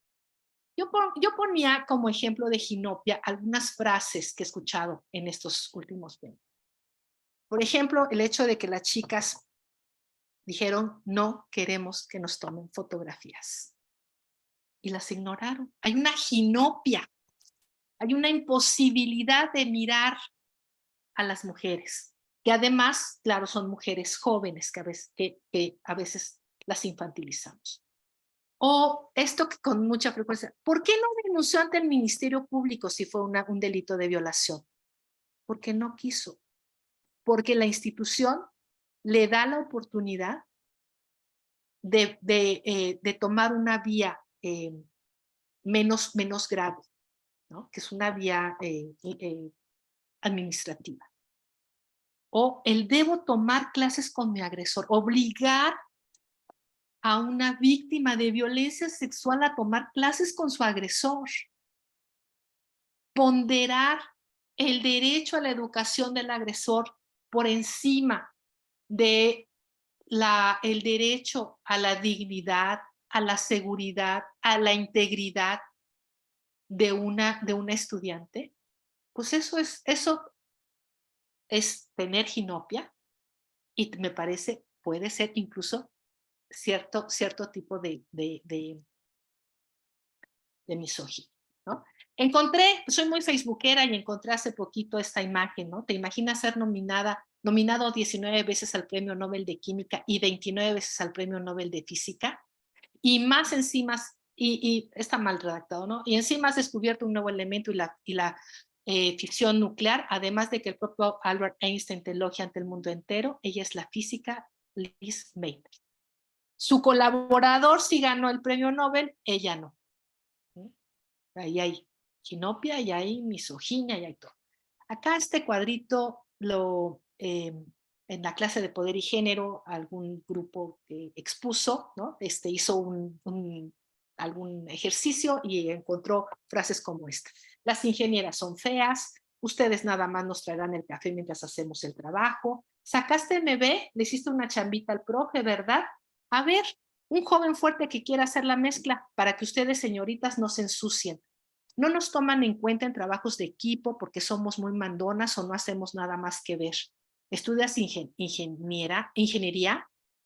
B: Yo ponía como ejemplo de ginopia algunas frases que he escuchado en estos últimos tiempos. Por ejemplo, el hecho de que las chicas dijeron, no queremos que nos tomen fotografías. Y las ignoraron. Hay una ginopia, hay una imposibilidad de mirar a las mujeres, que además, claro, son mujeres jóvenes que a veces las infantilizamos. O esto que con mucha frecuencia, ¿por qué no denunció ante el Ministerio Público si fue un delito de violación? Porque no quiso, porque la institución le da la oportunidad de tomar una vía menos grave, ¿no? Que es una vía administrativa. O el debo tomar clases con mi agresor, obligar a una víctima de violencia sexual a tomar clases con su agresor, ponderar el derecho a la educación del agresor por encima de el derecho a la dignidad, a la seguridad, a la integridad de una estudiante, pues eso es tener ginopia y me parece puede ser incluso cierto tipo de misoginia, ¿no? Soy muy facebookera y encontré hace poquito esta imagen, ¿no? ¿Te imaginas ser nominado 19 veces al Premio Nobel de Química y 29 veces al Premio Nobel de Física? Y más encima, y está mal redactado, ¿no? Y encima has descubierto un nuevo elemento y la ficción nuclear, además de que el propio Albert Einstein te elogia ante el mundo entero, ella es la física Liz Maynard. Su colaborador sí ganó el premio Nobel, ella no. ¿Sí? Ahí hay ginopia y hay misoginia y hay todo. Acá este cuadrito en la clase de poder y género algún grupo expuso, ¿no? Hizo algún ejercicio y encontró frases como esta. Las ingenieras son feas, ustedes nada más nos traerán el café mientras hacemos el trabajo. Sacaste MB, le hiciste una chambita al profe, ¿verdad? A ver, un joven fuerte que quiera hacer la mezcla para que ustedes, señoritas, no se ensucien. No nos toman en cuenta en trabajos de equipo porque somos muy mandonas o no hacemos nada más que ver. Estudias ingeniería,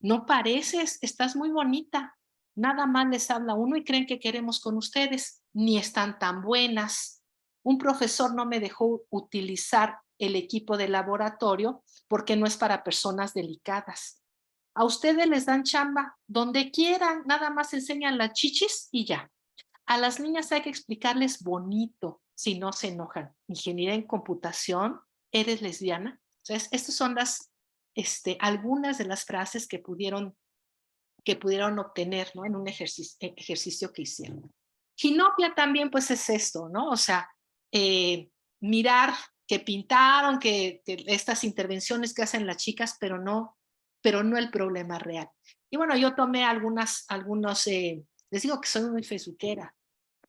B: no pareces, estás muy bonita. Nada más les habla uno y creen que queremos con ustedes, ni están tan buenas. Un profesor no me dejó utilizar el equipo de laboratorio porque no es para personas delicadas. A ustedes les dan chamba donde quieran, nada más enseñan las chichis y ya. A las niñas hay que explicarles bonito, si no se enojan. Ingeniería en computación, ¿eres lesbiana? Entonces, estas son algunas de las frases que pudieron obtener, ¿no? En un ejercicio que hicieron. Ginopia también, pues es esto, ¿no? O sea, mirar que pintaron, que estas intervenciones que hacen las chicas, pero no el problema real. Y bueno, yo tomé les digo que soy muy facebookera.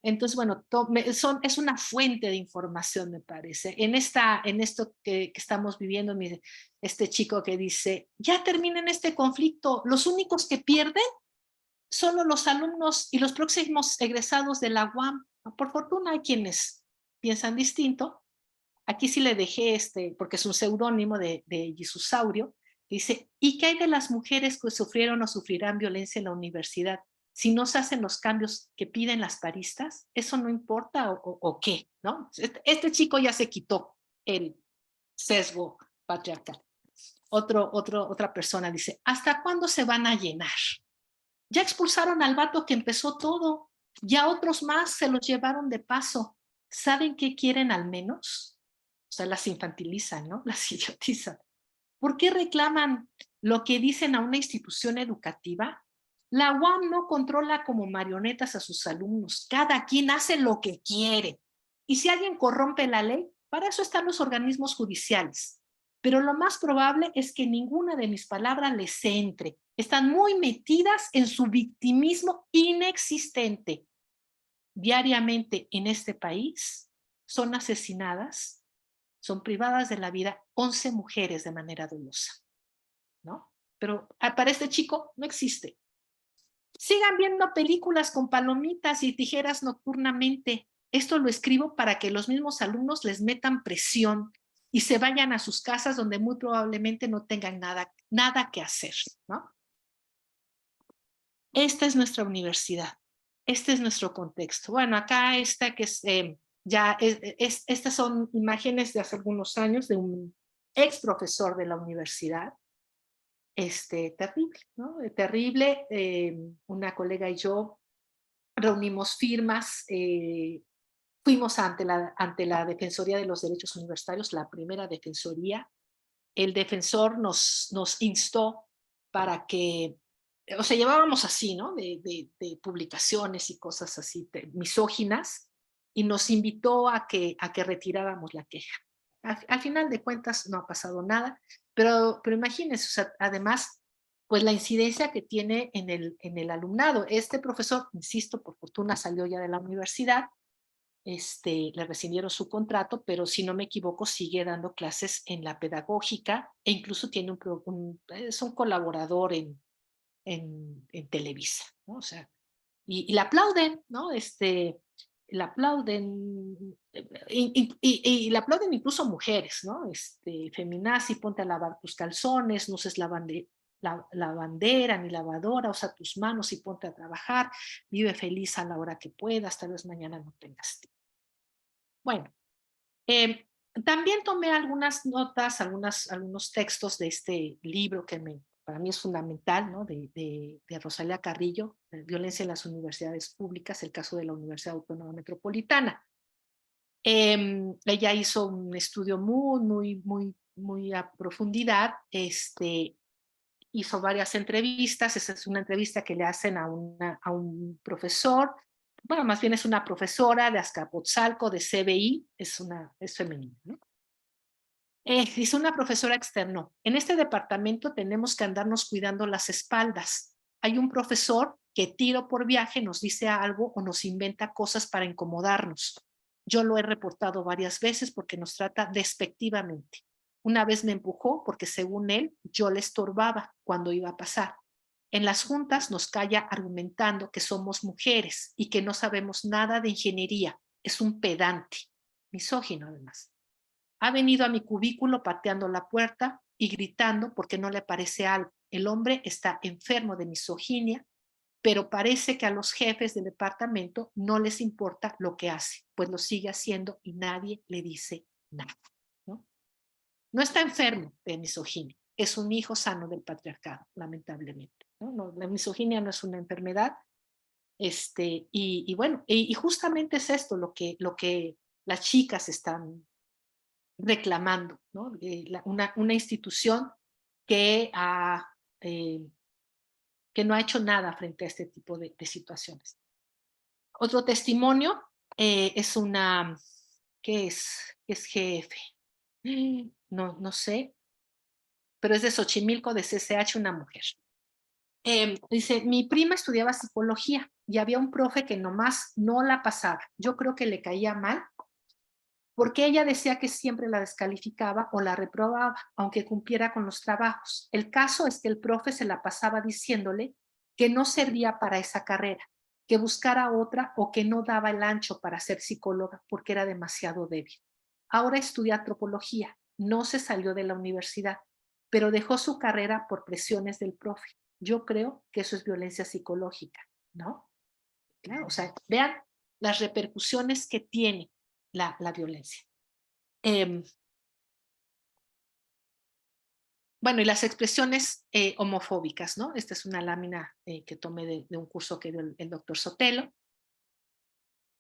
B: Entonces, bueno, es una fuente de información, me parece. En esto que estamos viviendo, este chico que dice, ya terminen este conflicto, los únicos que pierden solo los alumnos y los próximos egresados de la UAM. Por fortuna hay quienes piensan distinto. Aquí sí le dejé porque es un seudónimo de Gisusaurio, dice, ¿y qué hay de las mujeres que sufrieron o sufrirán violencia en la universidad? Si no se hacen los cambios que piden las paristas, ¿eso no importa o qué? ¿No? Este chico ya se quitó el sesgo patriarcal. Otra persona dice, ¿hasta cuándo se van a llenar? Ya expulsaron al vato que empezó todo, ya otros más se los llevaron de paso. ¿Saben qué quieren al menos? O sea, las infantilizan, ¿no? Las idiotizan. ¿Por qué reclaman lo que dicen a una institución educativa? La UAM no controla como marionetas a sus alumnos. Cada quien hace lo que quiere. Y si alguien corrompe la ley, para eso están los organismos judiciales. Pero lo más probable es que ninguna de mis palabras les entre. Están muy metidas en su victimismo inexistente. Diariamente en este país son asesinadas, son privadas de la vida 11 mujeres de manera dolosa, ¿no? Pero para este chico no existe. Sigan viendo películas con palomitas y tijeras nocturnamente. Esto lo escribo para que los mismos alumnos les metan presión y se vayan a sus casas donde muy probablemente no tengan nada que hacer, ¿no? Esta es nuestra universidad. Este es nuestro contexto. Bueno, acá esta que es, estas son imágenes de hace algunos años de un ex profesor de la universidad. Terrible, ¿no? Terrible. Una colega y yo reunimos firmas, fuimos ante la Defensoría de los Derechos Universitarios, la primera defensoría. El defensor nos instó para que, o sea, llevábamos así, ¿no? De publicaciones y cosas así, misóginas, y nos invitó a que retiráramos la queja. Al final de cuentas no ha pasado nada, pero imagínense, o sea, además, pues la incidencia que tiene en el alumnado. Este profesor, insisto, por fortuna salió ya de la universidad, le rescindieron su contrato, pero si no me equivoco sigue dando clases en la pedagógica e incluso tiene es un colaborador en Televisa, ¿no? O sea, y le aplauden, ¿no? Le aplauden, y le aplauden incluso mujeres, ¿no? Feminazi, ponte a lavar tus calzones, no uses la bandera ni lavadora, usa tus manos y ponte a trabajar, vive feliz a la hora que puedas, tal vez mañana no tengas tiempo. Bueno, también tomé algunas notas, algunos textos de este libro que para mí es fundamental, ¿no? de Rosalía Carrillo, Violencia en las Universidades Públicas, el caso de la Universidad Autónoma Metropolitana. Ella hizo un estudio muy a profundidad, hizo varias entrevistas. Esa es una entrevista que le hacen a un profesor, bueno, más bien es una profesora de Azcapotzalco, de CBI, es femenina, ¿no? Dice una profesora externo, en este departamento tenemos que andarnos cuidando las espaldas. Hay un profesor que tiro por viaje nos dice algo o nos inventa cosas para incomodarnos. Yo lo he reportado varias veces porque nos trata despectivamente. Una vez me empujó porque según él yo le estorbaba cuando iba a pasar. En las juntas nos calla argumentando que somos mujeres y que no sabemos nada de ingeniería. Es un pedante, misógino además. Ha venido a mi cubículo pateando la puerta y gritando porque no le parece algo. El hombre está enfermo de misoginia, pero parece que a los jefes del departamento no les importa lo que hace, pues lo sigue haciendo y nadie le dice nada, ¿no? No está enfermo de misoginia, es un hijo sano del patriarcado, lamentablemente, ¿no? No, la misoginia no es una enfermedad, y bueno, y justamente es esto lo que las chicas están reclamando, ¿no? Una institución que, que no ha hecho nada frente a este tipo de situaciones. Otro testimonio es una, ¿qué es? ¿Qué es GF? No sé, pero es de Xochimilco, de CCH, una mujer. Dice, mi prima estudiaba psicología y había un profe que nomás no la pasaba. Yo creo que le caía mal porque ella decía que siempre la descalificaba o la reprobaba, aunque cumpliera con los trabajos. El caso es que el profe se la pasaba diciéndole que no servía para esa carrera, que buscara otra o que no daba el ancho para ser psicóloga porque era demasiado débil. Ahora estudia antropología, no se salió de la universidad, pero dejó su carrera por presiones del profe. Yo creo que eso es violencia psicológica, ¿no? Claro, o sea, vean las repercusiones que tiene la violencia. Bueno, y las expresiones homofóbicas, ¿no? Esta es una lámina que tomé de un curso que dio el doctor Sotelo,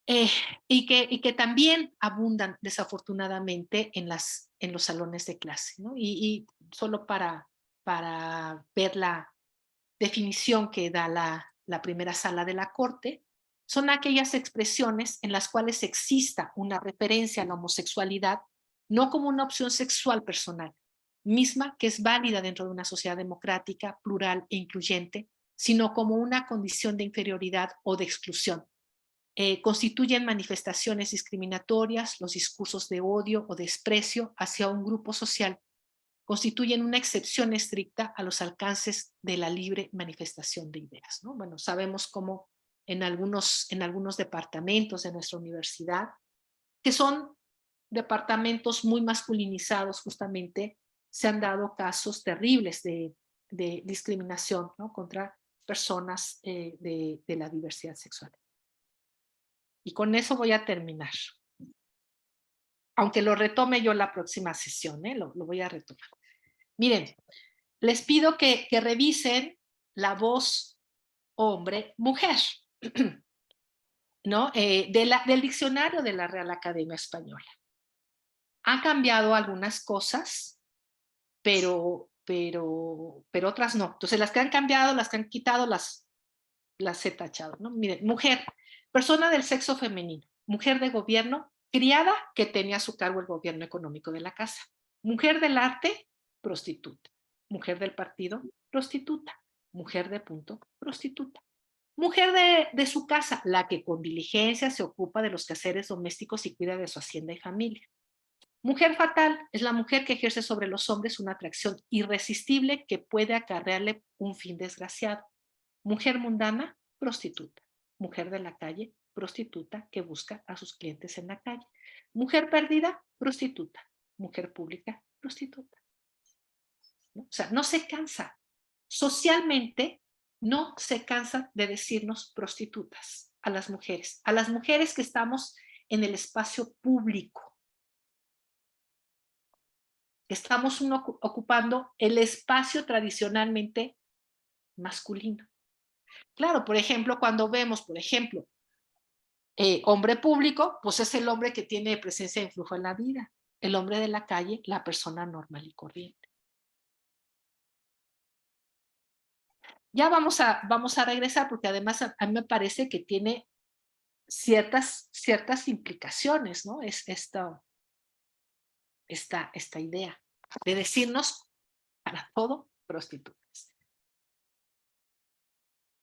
B: y que también abundan desafortunadamente en los salones de clase, ¿no? Y solo para ver la definición que da la primera sala de la Corte, son aquellas expresiones en las cuales exista una referencia a la homosexualidad, no como una opción sexual personal, misma que es válida dentro de una sociedad democrática, plural e incluyente, sino como una condición de inferioridad o de exclusión. Constituyen manifestaciones discriminatorias, los discursos de odio o desprecio hacia un grupo social, constituyen una excepción estricta a los alcances de la libre manifestación de ideas, ¿no? Bueno, sabemos cómo en algunos departamentos de nuestra universidad, que son departamentos muy masculinizados justamente, se han dado casos terribles de discriminación, ¿no? Contra personas de la diversidad sexual. Y con eso voy a terminar. Aunque lo retome yo la próxima sesión, lo voy a retomar. Miren, les pido que revisen la voz hombre-mujer, ¿no? Del diccionario de la Real Academia Española. Han cambiado algunas cosas, pero otras no. Entonces, las que han cambiado, las que han quitado, las he tachado, ¿no? Miren, mujer, persona del sexo femenino, mujer de gobierno, criada que tenía a su cargo el gobierno económico de la casa. Mujer del arte, prostituta. Mujer del partido, prostituta. Mujer de punto, prostituta. Mujer de su casa, la que con diligencia se ocupa de los quehaceres domésticos y cuida de su hacienda y familia. Mujer fatal es la mujer que ejerce sobre los hombres una atracción irresistible que puede acarrearle un fin desgraciado. Mujer mundana, prostituta. Mujer de la calle, prostituta que busca a sus clientes en la calle. Mujer perdida, prostituta. Mujer pública, prostituta. ¿No? O sea, no se cansa. Socialmente no se cansa de decirnos prostitutas a las mujeres que estamos en el espacio público, que estamos ocupando el espacio tradicionalmente masculino. Claro, por ejemplo, cuando vemos, por ejemplo, hombre público, pues es el hombre que tiene presencia e influjo en la vida. El hombre de la calle, la persona normal y corriente. Ya vamos a regresar porque además a mí me parece que tiene ciertas implicaciones, ¿no? Es esta idea de decirnos para todo prostitutas.